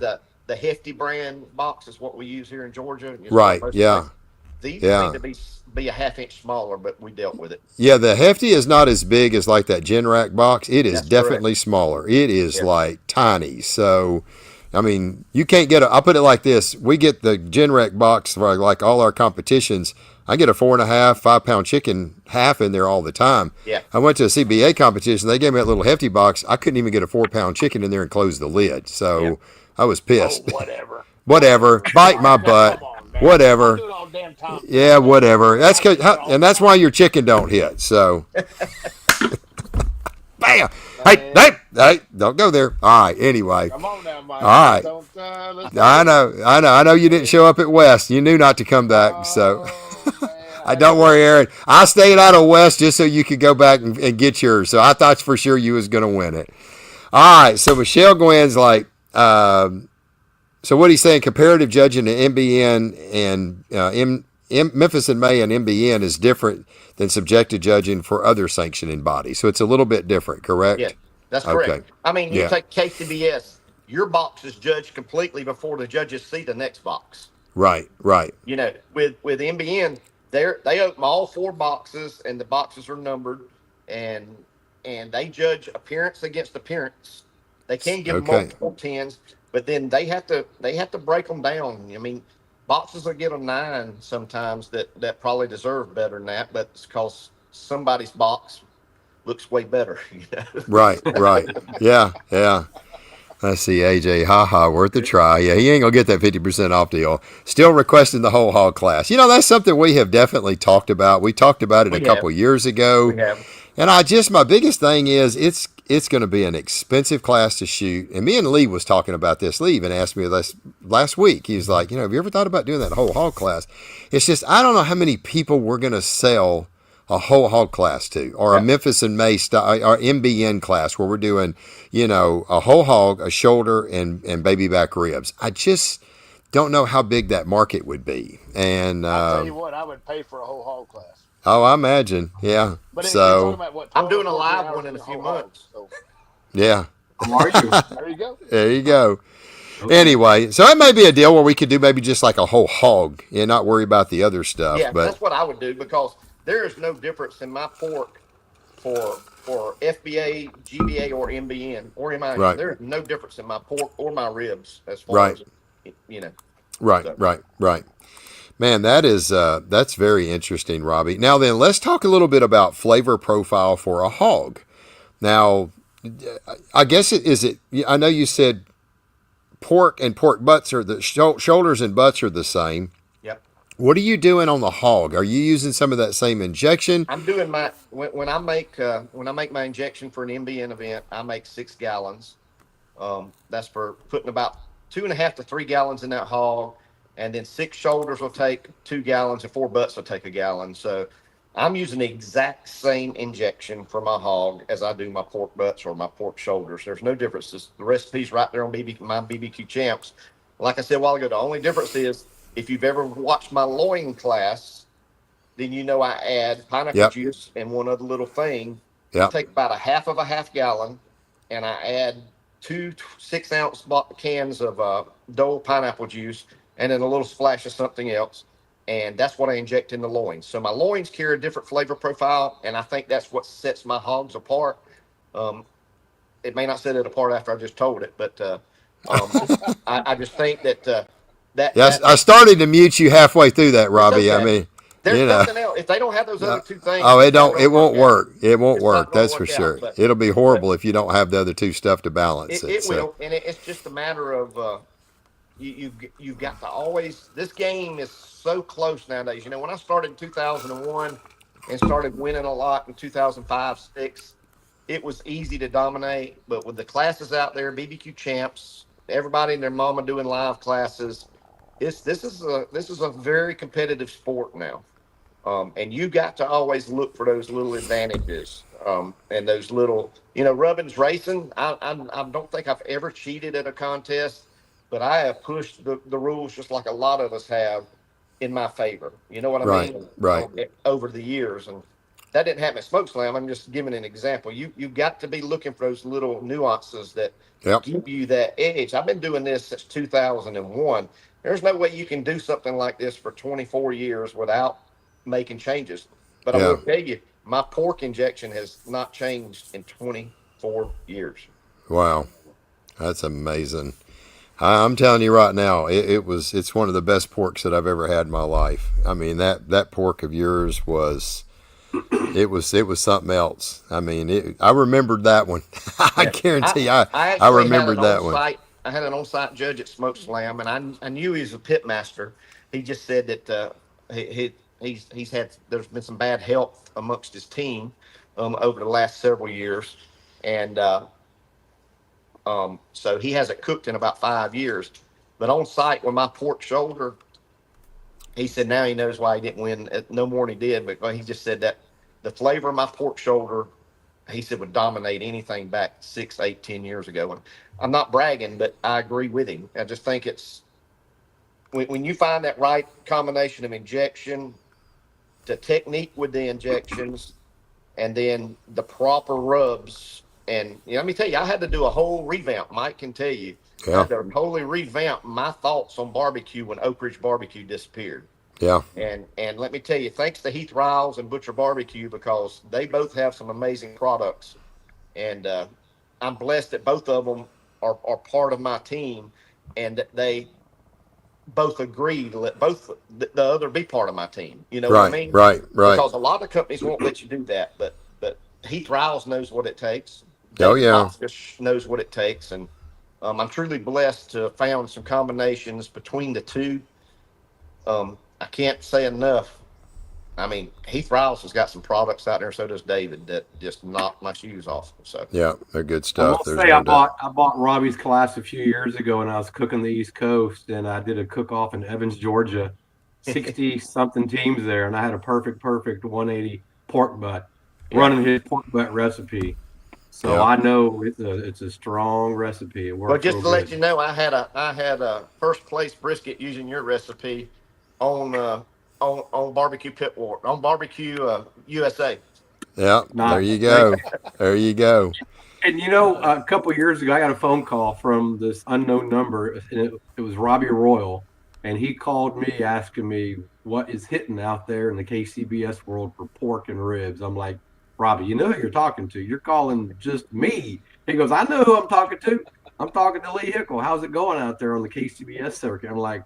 the Hefty brand box is what we use here in Georgia. Right. Yeah. These Yeah. need to be a half inch smaller, but we dealt with it. Yeah, the Hefty is not as big as like that Gen Rack box. It is That's correct. definitely smaller. It is Yeah. like tiny. So, I mean, you can't get I'll put it like this. We get the Gen Rack box for like all our competitions. I get a 4.5, 5 pound chicken half in there all the time. Yeah. I went to a CBA competition. They gave me that little Hefty box. I couldn't even get a 4 pound chicken in there and close the lid. Yeah. So I was Oh, pissed. whatever. Whatever. Bite my Now, butt. come on, man. I Whatever. do it all damn time. Yeah, whatever. That's I do it all and that's the why time. your chicken don't hit. So, bam. Hey, Man, hey, don't go there. All right. Anyway, come on now, Mike. all right. Let's I not do know, it. I know you didn't show up at West. You knew not to come back. So, Oh man, I hey, don't worry, Aaron. I stayed out of West just so you could go back and get yours. So I thought for sure you was going to win it. All right. So Michelle Gwynn's like, so what he's saying, comparative judging to MBN and Memphis and May and MBN is different than subjective judging for other sanctioning bodies. So it's a little bit different, Yeah, correct? that's Okay. correct. I mean, you Yeah. take KCBS, your box is judged completely before the judges see the next box. Right. Right. With MBN, they open all 4 boxes, and the boxes are numbered, and they judge appearance against appearance. They can give Okay. multiple 10s, but then they have to break them down. I mean, boxes will get a 9 sometimes that probably deserve better than that, but it's because somebody's box looks way better. Right. Right. Yeah. Yeah. I see AJ. Haha, worth a try. Yeah, he ain't going to get that 50% off deal. Still requesting the whole hog class. That's something we have definitely talked about. We talked about it a We have. couple years ago. We have. And my biggest thing is it's going to be an expensive class to shoot. And me and Lee was talking about this. Lee even asked me this last week. He was like, have you ever thought about doing that whole hog class? It's just, I don't know how many people we're going to sell a whole hog class to, or a Memphis and May style, or MBN class where we're doing, a whole hog, a shoulder, and baby back ribs. I just don't know how big that market would be. And I'll tell you what, I would pay for a whole hog class. oh, I imagine, yeah. But you're talking So about what? I'm 12 doing or a 14 live hours one in in a the few whole hog. months. So yeah, How are you? there you go. there you go. Okay. Anyway, so it may be a deal where we could do maybe just like a whole hog and not worry about the other stuff. Yeah, But that's what I would do because there is no difference in my pork for FBA, GBA, or MBN or MIN. right, There is no difference in my pork or my ribs as far right, as you know. right, So, right, right. Man, that's very interesting, Robbie. Now then, let's talk a little bit about flavor profile for a hog. Now, I guess it is it. I know you said pork and pork butts are the shoulders and butts are the same. Yep. What are you doing on the hog? Are you using some of that same injection? I'm doing my when I make my injection for an MBN event, I make 6 gallons. That's for putting about 2.5 to 3 gallons in that hog, and then 6 shoulders will take 2 gallons, and 4 butts will take a gallon. So I'm using the exact same injection for my hog as I do my pork butts or my pork shoulders. There's no difference. The recipe's right there on my BBQ Champs. Like I said a while ago, the only difference is if you've ever watched my loin class, then you know I add pineapple juice and one other little thing. I take about a half gallon, and I add 2 6-ounce cans of Dole pineapple juice, and then a little splash of something else. And that's what I inject in the loins. So my loins carry a different flavor profile, and I think that's what sets my hogs apart. It may not set it apart after I just told it, but I just think that I started to mute you halfway through that, Robbie. Okay. I mean, there's nothing else. If they don't have those other two things, it won't work. It won't work. That's for sure. But it'll be horrible if you don't have the other two stuff to balance it. It will, and it's just a matter of you've got to always. This game is so close nowadays. When I started in 2001 and started winning a lot in 2005, 6, it was easy to dominate. But with the classes out there, BBQ Champs, everybody and their mama doing live classes, this is a very competitive sport now. And you got to always look for those little advantages, and those little, Rubbin's racing. I don't think I've ever cheated at a contest, but I have pushed the rules just like a lot of us have in my favor. You know what I mean? Right. Over the years, and that didn't happen at Smokeslam. I'm just giving an example. You've got to be looking for those little nuances that give you that edge. I've been doing this since 2001. There's no way you can do something like this for 24 years without making changes. But I will tell you, my pork injection has not changed in 24 years. Wow. That's amazing. I'm telling you right now, it's one of the best porks that I've ever had in my life. I mean, that pork of yours was something else. I mean, I remembered that one. I guarantee I remembered that one. I had an on-site judge at Smokeslam, and I knew he was a pit master. He just said that there's been some bad health amongst his team over the last several years, and so he hasn't cooked in about 5 years. But on site with my pork shoulder, he said now he knows why he didn't win no more than he did. But he just said that the flavor of my pork shoulder, he said, would dominate anything back 6, 8, 10 years ago. And I'm not bragging, but I agree with him. I just think it's when you find that right combination of injection, the technique with the injections, and then the proper rubs. And let me tell you, I had to do a whole revamp. Mike can tell you. I had to totally revamp my thoughts on barbecue when Oak Ridge Barbecue disappeared. Yeah. And let me tell you, thanks to Heath Riles and Butcher Barbecue, because they both have some amazing products. And I'm blessed that both of them are part of my team, and that they both agree to let both the other be part of my team. You know what I mean? Right. Because a lot of companies won't let you do that, but Heath Riles knows what it takes. Oscar knows what it takes, and I'm truly blessed to have found some combinations between the two. I can't say enough. I mean, Heath Riles has got some products out there, so does David, that just knock my shoes off. So yeah, they're good stuff. I bought Robbie's class a few years ago, and I was cooking the East Coast, and I did a cook-off in Evans, Georgia. 60-something teams there, and I had a perfect 180 pork butt running his pork butt recipe. So I know it's a strong recipe. It works. But just to let you know, I had a first place brisket using your recipe on Barbecue Pit War, on Barbecue USA. Yeah, nice. There you go. There you go. And a couple of years ago, I got a phone call from this unknown number, and it was Robby Royal, and he called me asking me what is hitting out there in the KCBS world for pork and ribs. I'm like, Robby, you know who you're talking to. You're calling just me. He goes, I know who I'm talking to. I'm talking to Lee Hickle. How's it going out there on the KCBS circuit? I'm like,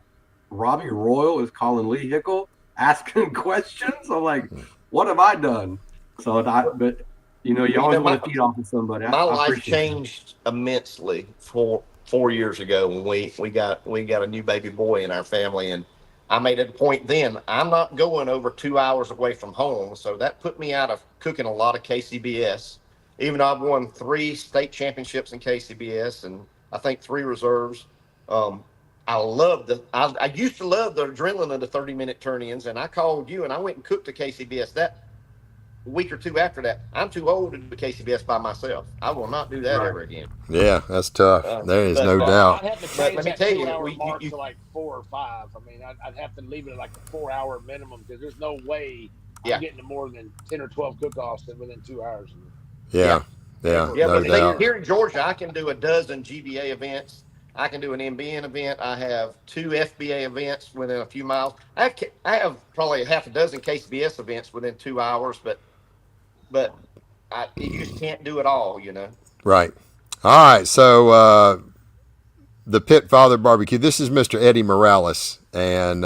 Robbie Royal is calling Lee Hickle, asking questions. I'm like, what have I done? But you Well, always want to feed off of somebody. my I life appreciate that. changed immensely 4 years ago when we got a new baby boy in our family, and I made it a point then I'm not going over 2 hours away from home, so that put me out of cooking a lot of KCBS. Even though I've won 3 state championships in KCBS and I think 3 reserves. Um, I used to love the adrenaline of the 30-minute turn-ins, and I called you and I went and cooked the KCBS that week or two after that. I'm too old to do KCBS by myself. I will not do that Right. ever again. Yeah, that's tough. There is no Well, doubt. I'd have to But change let me that tell 2 you, hour we mark you, to like 4 or 5. I mean, I'd have to leave it at like a 4 hour minimum because there's no way yeah. I'm getting to more than 10 or 12 cook-offs within 2 hours. Yeah, Yeah, no but doubt. here in Georgia, I can do a dozen GBA events. I can do an MBN event. I have 2 FBA events within a few miles. I have probably half a dozen KCBS events within 2 hours, but you just can't do it all, Right. All right. So the Pit Father Barbecue. This is Mr. Eddie Morales, and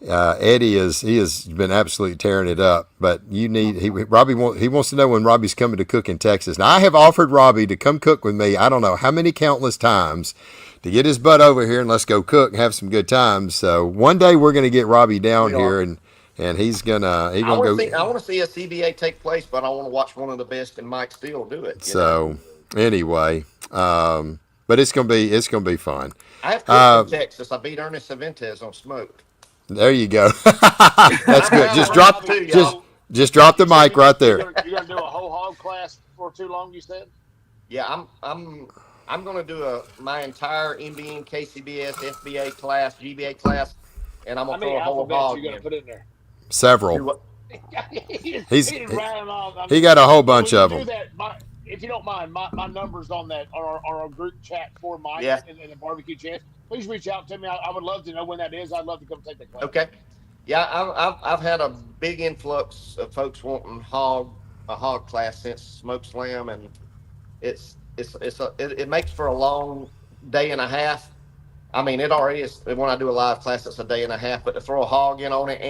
Eddie he has been absolutely tearing it up. But Robbie wants to know when Robbie's coming to cook in Texas. Now I have offered Robbie to come cook with me. I don't know how many countless times to get his butt over here and let's go cook and have some good times. So one day we're going to get Robbie down We are. here and he's gonna I go. want to see a CBA take place, but I want to watch one of the best and Mike Steele do it. So anyway, but it's gonna be fun. I have cooked in Texas. I beat Ernest Cervantes on smoked. There you go. And That's I'm good. proud of that too, y'all. Just drop the So mic right there. you're gonna do a whole hog class for too long? You said. Yeah, I'm going to do my entire MBN, KCBS, FBA class, GBA class, and I'm How going to many throw a whole alphabets hog you gonna in. put in there? Do Several. what? He's He didn't rattle off. I he mean, got a whole when bunch you of do them. that, if you don't mind, my number's on that on our group chat for Mike Yeah. and the barbecue chance. Please reach out to me. I would love to know when that is. I'd love to come take the class. Okay. Yeah, I've had a big influx of folks wanting a hog class since Smokeslam, and it makes for a long day and a half. I mean, it already is. When I do a live class, it's a day and a half. But to throw a hog in on it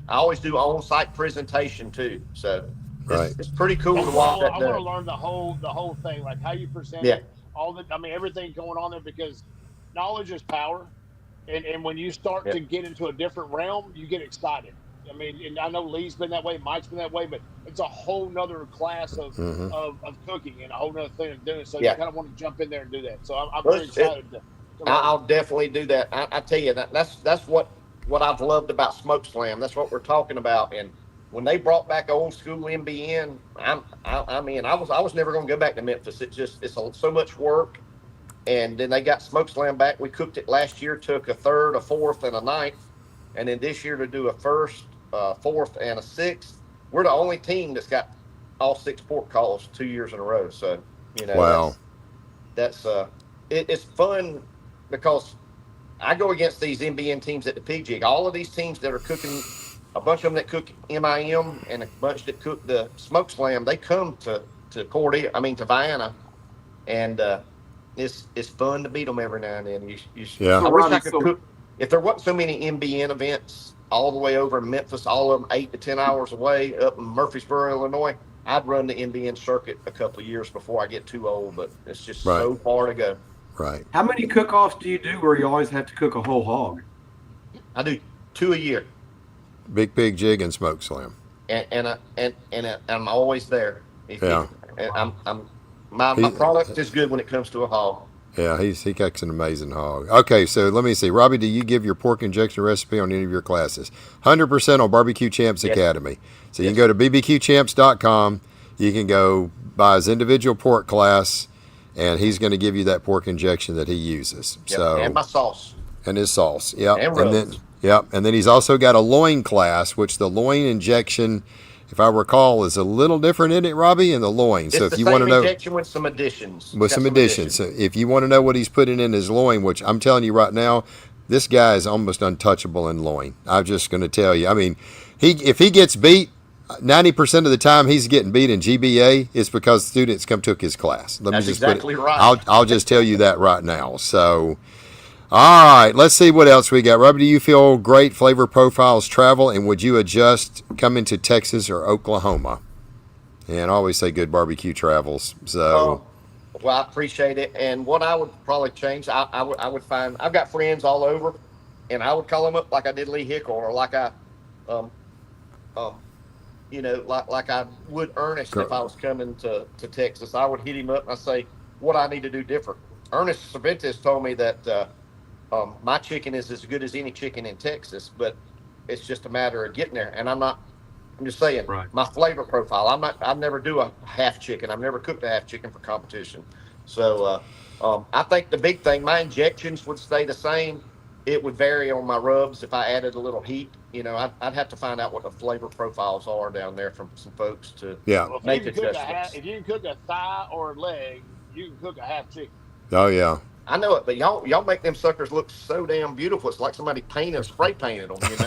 I always do on-site presentation too. So Right. it's pretty cool to watch that I want to done. learn the whole thing, like how you present Yeah. it, everything going on there because knowledge is power, and when you start Yeah. to get into a different realm, you get excited. I mean, and I know Lee's been that way, Mike's been that way, but it's a whole nother class of Mm-hmm. of cooking and a whole nother thing of doing. So Yeah. you kind of want to jump in there and do that. So I'm Well, very excited to learn. I'll definitely do that. I tell you that's what I've loved about Smokeslam. That's what we're talking about. And when they brought back old school MBN, I mean, I was never going to go back to Memphis. So much work. And then they got Smokeslam back. We cooked it last year. Took a third, a fourth, and a ninth. And then this year to do a first, fourth, and a sixth. We're the only team that's got all 6 pork calls 2 years in a row. So Wow. that's it's fun because I go against these MBN teams at the Pig Jig. All of these teams that are cooking, a bunch of them that cook MIM and a bunch that cook the Smokeslam, they come to Cordy, to Vienna, and it's fun to beat them every now and then. Yeah. I wish I Robbie, could cook. If there wasn't so many MBN events all the way over in Memphis, all of them 8 to 10 hours away up in Murfreesboro, Illinois, I'd run the MBN circuit a couple of years before I get too old, but it's just Right. so far to go. Right. How many cook-offs do you do where you always have to cook a whole hog? I do 2 a year, Big Pig Jig and Smoke Slam. and I'm always there. Yeah. My product is good when it comes to a hog. Yeah, he cooks an amazing hog. Okay, so let me see. Robbie, do you give your pork injection recipe on any of your classes? 100% on Barbecue Champs Yes. Academy. So you Yes. can go to bbqchamps.com. You can go buy his individual pork class, and he's going to give you that pork injection that he uses. Yep. So And my sauce. and his sauce. Yep. And then rubs. and then he's also got a loin class, which the loin injection, if I recall, is a little different in it, Robbie, in the loin. It's So the if you same want to know injection with some additions. with Got some additions. So if you want to know what he's putting in his loin, which I'm telling you right now, this guy is almost untouchable in loin. I'm just going to tell you. I mean, if he gets beat, 90% of the time he's getting beat in GBA, it's because students come took his class. Let That's me just exactly put it. right. I'll just tell you that right now. So, All right, let's see what else we got. Robby, do you feel great flavor profiles travel, and would you adjust coming to Texas or Oklahoma? And I always say good barbecue travels. So, Um, well, I appreciate it. And what I would probably change, I would find I've got friends all over, and I would call them up like I did Lee Hickle, or like um, um, like I would Ernest if I was coming to Texas. I would hit him up and I say what I need to do different. Ernest Cervantes told me that my chicken is as good as any chicken in Texas, but it's just a matter of getting there. And I'm not. I'm just saying Right. my flavor profile. I'm not. I never do a half chicken. I've never cooked a half chicken for competition. So I think the big thing, my injections would stay the same. It would vary on my rubs if I added a little heat. I'd have to find out what the flavor profiles are down there from some folks to yeah. Well, make adjustments. if you can cook a thigh or a leg, you can cook a half chicken. Oh, yeah. I know it, but y'all make them suckers look so damn beautiful. It's like somebody painted, spray painted them. You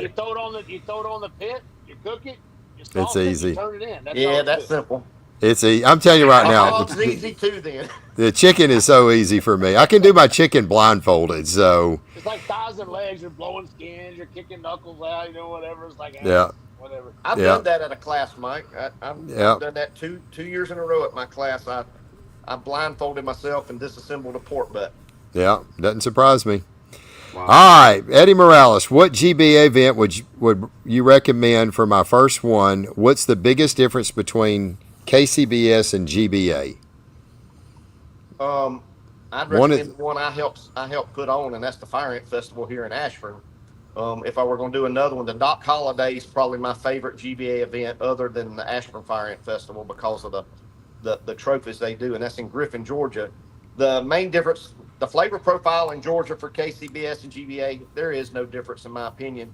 throw it on the pit. You cook it. You It's sauce it, easy. you turn it in. That's all Yeah, it that's is. simple. I'm telling you right now, It's easy too. Then the chicken is so easy for me. I can do my chicken blindfolded. So, It's like thighs and legs. You're blowing skins. You're kicking knuckles out. Whatever. It's like yeah, whatever. I've yeah, done that at a class, Mike. I've yeah, done that two years in a row at my class. I blindfolded myself and disassembled a pork butt. yeah. Doesn't surprise me. Wow. All right, Eddie Morales, what GBA event would you recommend for my first one? What's the biggest difference between KCBS and GBA? I'd One recommend is the one I helped put on, and that's the Fire Ant Festival here in Ashburn. If I were going to do another one, the Dock Holiday is probably my favorite GBA event, other than the Ashburn Fire Ant Festival, because of the trophies they do, and that's in Griffin, Georgia. The main difference, the flavor profile in Georgia for KCBS and GBA, there is no difference in my opinion.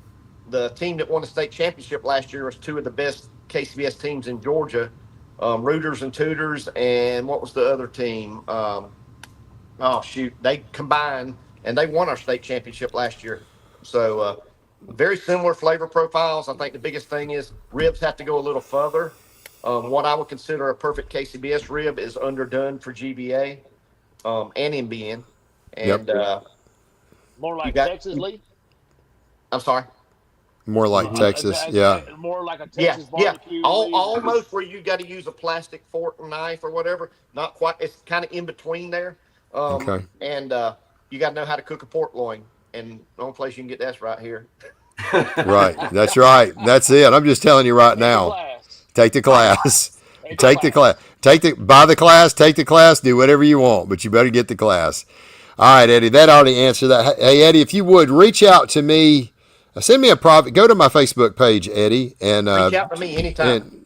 The team that won the state championship last year was two of the best KCBS teams in Georgia, Rooters and Tutors, and what was the other team? Oh shoot, they combined and they won our state championship last year. So very similar flavor profiles. I think the biggest thing is ribs have to go a little further. What I would consider a perfect KCBS rib is underdone for GBA and MBN. And More like got- Texas, Lee. I'm sorry. more like Texas. Yeah, More like a Yeah, Texas yeah. barbecue. Lee. Almost where you got to use a plastic fork and knife or whatever. Not quite. It's kind of in between there. Okay. And you got to know how to cook a pork loin. And the only place you can get that's right here. right. That's right. That's it. I'm just telling you right now. Class. Take the class. Take the class. Buy the class, take the class, do whatever you want, but you better get the class. All right, Eddie, that already answered that. Hey, Eddie, if you would reach out to me, send me a private, go to my Facebook page, Eddie, and Reach out to me anytime.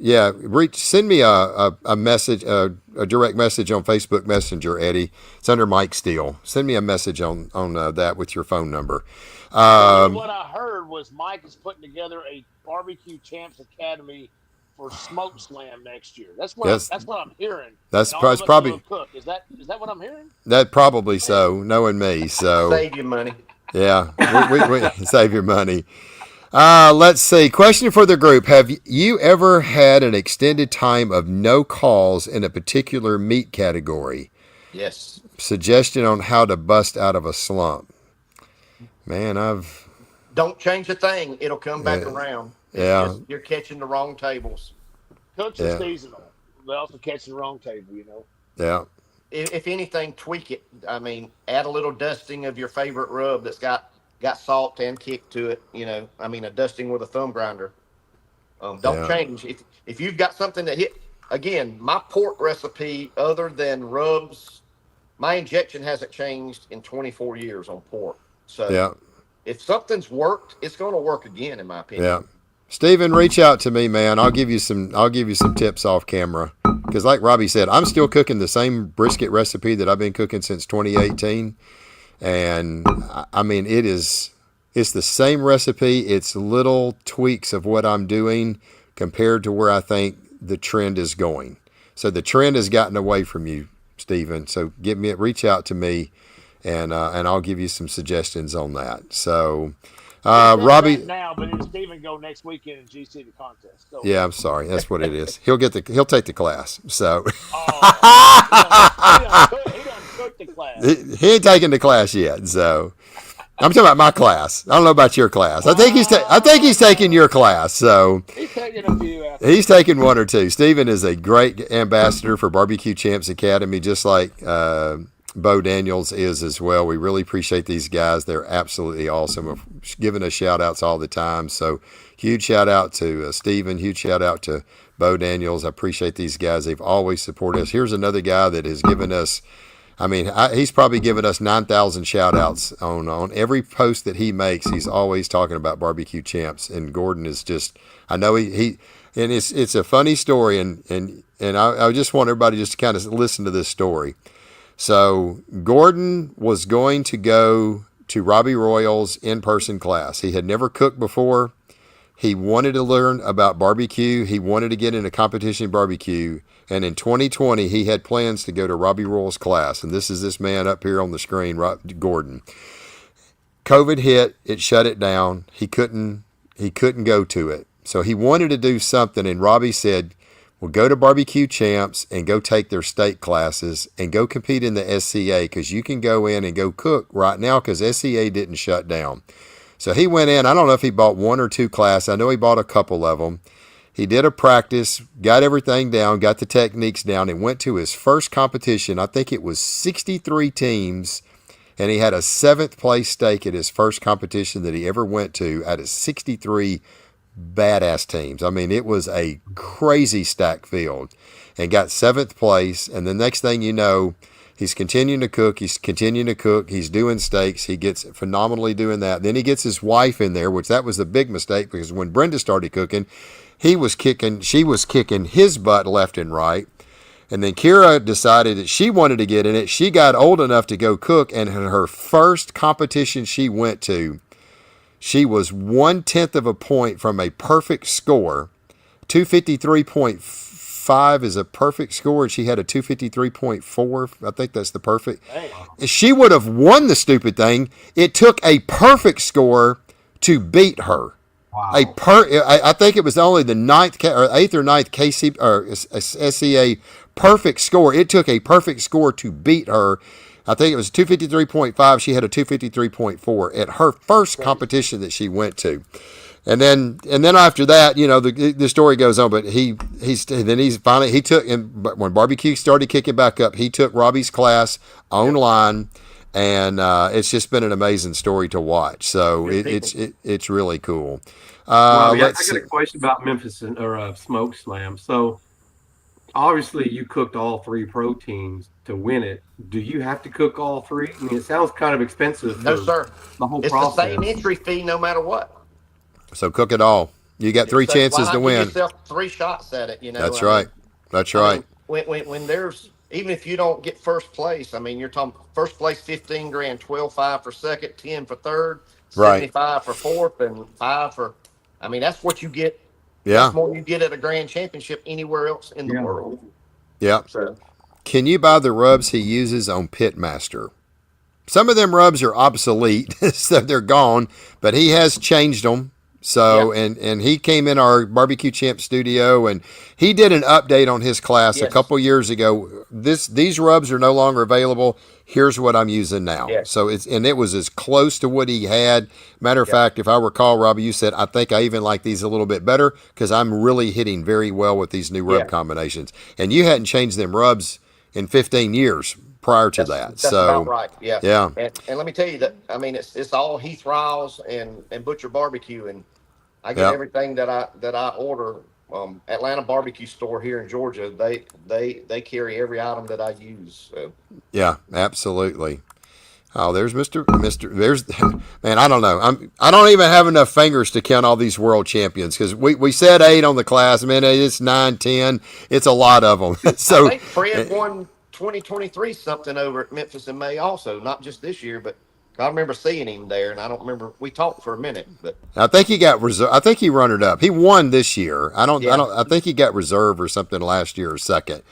send me a message, a direct message on Facebook Messenger, Eddie. It's under Mike Steele. Send me a message on that with your phone number. What I heard was Mike is putting together a barbecue champs academy for Smokeslam next year. That's what I'm hearing. That's And all of us probably will cook. Is that what I'm hearing? that probably so, knowing me. So Save you money. yeah, we save your money. Let's see. Question for the group: have you ever had an extended time of no calls in a particular meat category? Yes. Suggestion on how to bust out of a slump. Man, Don't change a thing. It'll come back around. It's just you're catching the wrong tables. Cooks are seasonal. They also catch the wrong table, Yeah. If anything, tweak it. I mean, add a little dusting of your favorite rub that's got salt and kick to it. A dusting with a thumb grinder. Don't change. If you've got something that hit, again, my pork recipe, other than rubs, my injection hasn't changed in 24 years on pork. So if something's worked, it's going to work again, in my opinion. Yeah. Steven, reach out to me, man. I'll give you some tips off camera. Because like Robby said, I'm still cooking the same brisket recipe that I've been cooking since 2018. And I mean, it's the same recipe. It's little tweaks of what I'm doing compared to where I think the trend is going. So the trend has gotten away from you, Steven. So reach out to me and I'll give you some suggestions on that. So Robby now, but if Steven go next weekend in GC the contest. So. yeah, I'm sorry. That's what it is. He'll take the class. So he done cooked took the class. He ain't taken the class yet, so I'm talking about my class. I don't know about your class. I think he's taking your class. So He's taking a few. he's taking one or two. Steven is a great ambassador for Barbecue Champs Academy, just like Bo Daniels is as well. We really appreciate these guys. They're absolutely awesome. We're giving us shout outs all the time. So huge shout out to Steven. Huge shout out to Bo Daniels. I appreciate these guys. They've always supported us. Here's another guy that has given us, he's probably given us 9,000 shout outs on every post that he makes. He's always talking about Barbecue Champs. And Gordon is just, I know and it's a funny story. And I just want everybody just to kind of listen to this story. So Gordon was going to go to Robby Royal's in-person class. He had never cooked before. He wanted to learn about barbecue. He wanted to get into competition barbecue. And in 2020, he had plans to go to Robby Royal's class. And this is this man up here on the screen, Gordon. COVID hit. It shut it down. He couldn't go to it. So he wanted to do something. And Robby said, well, go to Barbecue Champs and go take their state classes and go compete in the SCA, because you can go in and go cook right now because SCA didn't shut down. So he went in. I don't know if he bought one or two classes. I know he bought a couple of them. He did a practice, got everything down, got the techniques down, and went to his first competition. I think it was 63 teams, and he had a 7th place stake at his first competition that he ever went to out of 63 badass teams. I mean, it was a crazy stack field, and got 7th place. And the next thing you know, he's continuing to cook. He's doing steaks. He gets phenomenally doing that. Then he gets his wife in there, which that was the big mistake, because when Brenda started cooking, she was kicking his butt left and right. And then Kira decided that she wanted to get in it. She got old enough to go cook, and in her first competition she went to, she was 1/10 of a point from a perfect score. 253.5 is a perfect score, and she had a 253.4. I think that's the perfect. Dang. She would have won the stupid thing. It took a perfect score to beat her. Wow. I think it was only the 8th or 9th KC or SCA perfect score. It took a perfect score to beat her. I think it was 253.5. She had a 253.4 at her first competition that she went to. And then after that, the story goes on. But he took, and when barbecue started kicking back up, he took Robby's class online, and it's just been an amazing story to watch. So it's really cool. Robbie, I got a question about Memphis or Smokeslam. So obviously you cooked all 3 proteins to win it. Do you have to cook all 3? I mean, it sounds kind of expensive. No, sir. The whole it's process. The same entry fee no matter what. So cook it all. You got 3 chances to win. Give yourself 3 shots at it. That's right. That's right. When there's, even if you don't get first place, you're talking first place $15 grand, 12.5 for second, 10 for third, 75 for fourth, and 5 for. That's what you get. Yeah. That's more you get at a grand championship anywhere else in the world. Yeah. So, can you buy the rubs he uses on Pitmaster? Some of them rubs are obsolete, so they're gone, but he has changed them. So, and he came in our Barbecue Champ studio, and he did an update on his class a couple years ago. These rubs are no longer available. Here's what I'm using now. Yes. So it was as close to what he had. Matter of fact, if I recall, Robby, you said, I think I even like these a little bit better because I'm really hitting very well with these new rub combinations. And you hadn't changed them rubs in 15 years prior to that. That's about right. Yeah. Yeah. And let me tell you that, it's all Heath Riles and Butcher Barbecue, and I get everything that I order. Atlanta Barbecue Store here in Georgia, they carry every item that I use. So. Yeah, absolutely. Oh, there's there's man. I don't know. I don't even have enough fingers to count all these world champions because we said 8 on the class. It's 9, 10. It's a lot of them. So I think Fred won 2023 something over at Memphis in May also, not just this year, but. I remember seeing him there, and I don't remember. We talked for a minute, but I think he got reserve. I think he runner up. He won this year. I think he got reserve or something last year or second,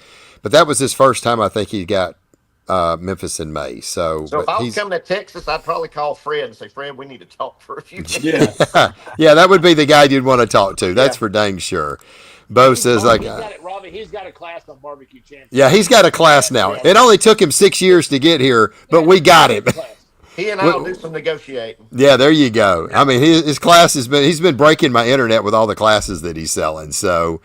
but that was his first time. I think he got Memphis in May. So if I was coming to Texas, I'd probably call Fred and say, "Fred, we need to talk for a few minutes." Yeah, that would be the guy you'd want to talk to. That's for dang sure. Bo says like, Robbie, he's got a class on barbecue champions. yeah, he's got a class now. It only took him 6 years to get here, but we got him. He and I'll do some negotiating. Yeah, there you go. I mean, his class he's been breaking my internet with all the classes that he's selling. So,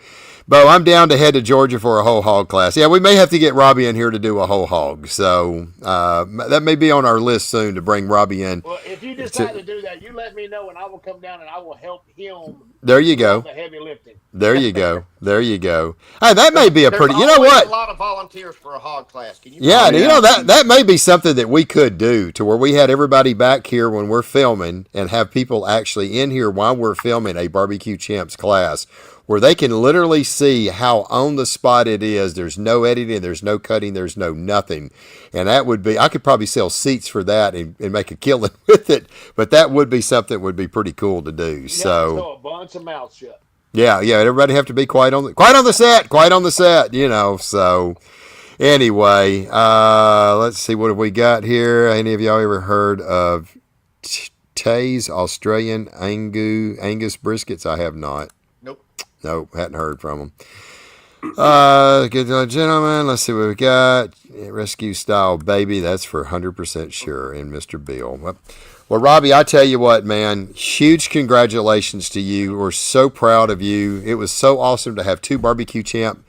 Bo, I'm down to head to Georgia for a whole hog class. Yeah, we may have to get Robby in here to do a whole hog. So that may be on our list soon to bring Robby in. Well, if you decide to do that, you let me know and I will come down and I will help him. There you go. The heavy lifting. There you go. There you go. Hey, that may be a pretty. You know what? A lot of volunteers for a hog class. Can you? Yeah, you know that may be something that we could do to where we had everybody back here when we're filming and have people actually in here while we're filming a barbecue champs class, where they can literally see how on the spot it is. There's no editing, there's no cutting, there's no nothing, and that would be. I could probably sell seats for that and make a killing with it. But that would be something that would be pretty cool to do. So a bunch of mouths shut. Yeah, everybody have to be quiet on the set, you know. So anyway, let's see, what have we got here? Any of y'all ever heard of Tay's Australian Angus briskets? I have not. Nope, hadn't heard from them. Good gentlemen, let's see what we got. Rescue style baby, that's for 100% sure. And Mr. Bill. Well, Robby, I tell you what, man, huge congratulations to you. We're so proud of you. It was so awesome to have two barbecue champ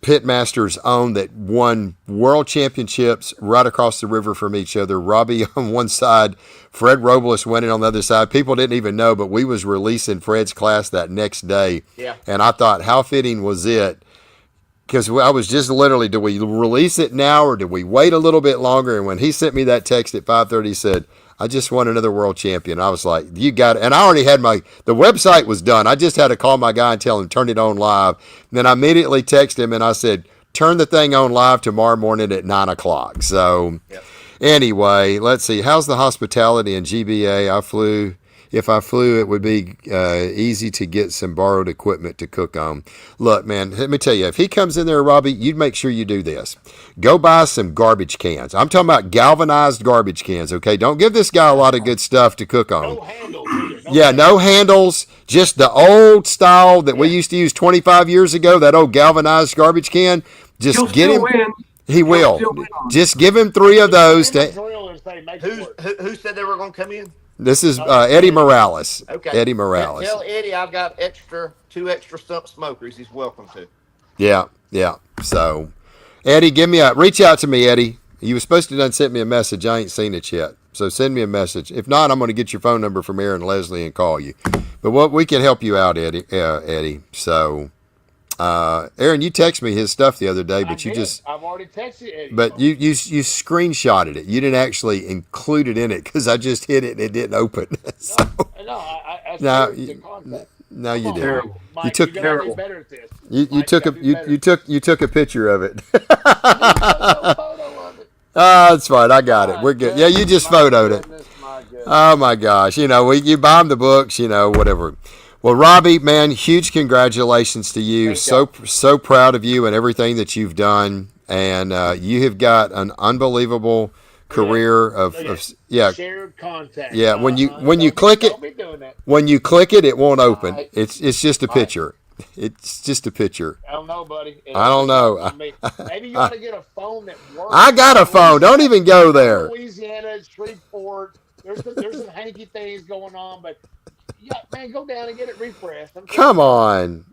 pitmasters on that won world championships right across the river from each other. Robby on one side, Fred Robles winning on the other side. People didn't even know, but we was releasing Fred's class that next day. Yeah. And I thought, how fitting was it? Because I was just literally, do we release it now or do we wait a little bit longer? And when he sent me that text at 5:30, he said, I just won another world champion. I was like, you got it. And I already had the website was done. I just had to call my guy and tell him, turn it on live. And then I immediately texted him and I said, turn the thing on live tomorrow morning at 9 o'clock. So anyway, let's see. How's the hospitality in GBA? If I flew, it would be easy to get some borrowed equipment to cook on. Look, man, let me tell you, if he comes in there, Robby, you'd make sure you do this. Go buy some garbage cans. I'm talking about galvanized garbage cans, okay? Don't give this guy a lot of good stuff to cook on. No handles. No handles. Just the old style that we used to use 25 years ago, that old galvanized garbage can. Just get him. He will. Just give him 3 of those. Who said they were going to come in? This is Eddie Morales. Okay. Eddie Morales. Tell Eddie I've got 2 extra stump smokers. He's welcome to. Yeah. So, Eddie, reach out to me, Eddie. You were supposed to done sent me a message. I ain't seen it yet. So send me a message. If not, I'm going to get your phone number from Aaron Leslie and call you. But we can help you out, Eddie. So, Aaron, you texted me his stuff the other day, but I've already texted Eddie. But you screenshotted it. You didn't actually include it in it because I just hit it and it didn't open. So, no, you didn't. Mike, you gotta be better at this. You took a picture of it. It's fine. I got it. We're good. Yeah, you just photoed it. Oh my gosh. You buy him the books. Whatever. Well, Robby, man, huge congratulations to you. So proud of you and everything that you've done, and you have got an unbelievable career of shared contact. Yeah, when you click it, it won't open. It's just a picture. It's just a picture. I don't know, buddy. I don't know. Maybe you got to get a phone that works. I got a phone. Don't even go there. Louisiana, Shreveport. There's some hanky things going on, but man, go down and get it refreshed. Come on,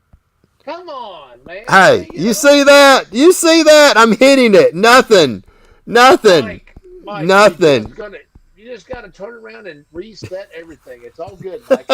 man. Hey, you see that? I'm hitting it. Nothing. Mike, Nothing. You just got to turn around and reset everything. It's all good, Mike.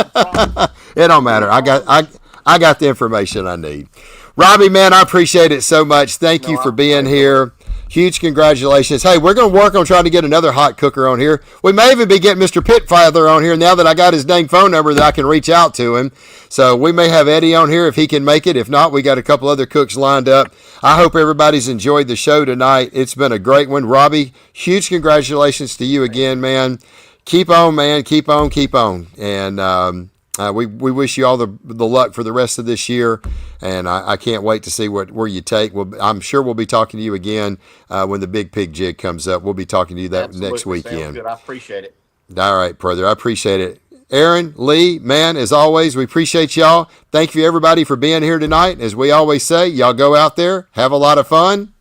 It don't matter. I got the information I need. Robby, man, I appreciate it so much. Thank you for being here. Huge congratulations. Hey, we're going to work on trying to get another hot cooker on here. We may even be getting Mr. Pitfather on here now that I got his dang phone number that I can reach out to him. So we may have Eddie on here if he can make it. If not, we got a couple other cooks lined up. I hope everybody's enjoyed the show tonight. It's been a great one. Robby, huge congratulations to you again, man. Keep on, man. Keep on. And we wish you all the luck for the rest of this year, and I can't wait to see where you take. I'm sure we'll be talking to you again when the Big Pig Jig comes up. We'll be talking to you that next weekend. Sounds good. I appreciate it. All right, brother. I appreciate it. Aaron, Lee, man, as always, we appreciate y'all. Thank you, everybody, for being here tonight. As we always say, y'all go out there, have a lot of fun,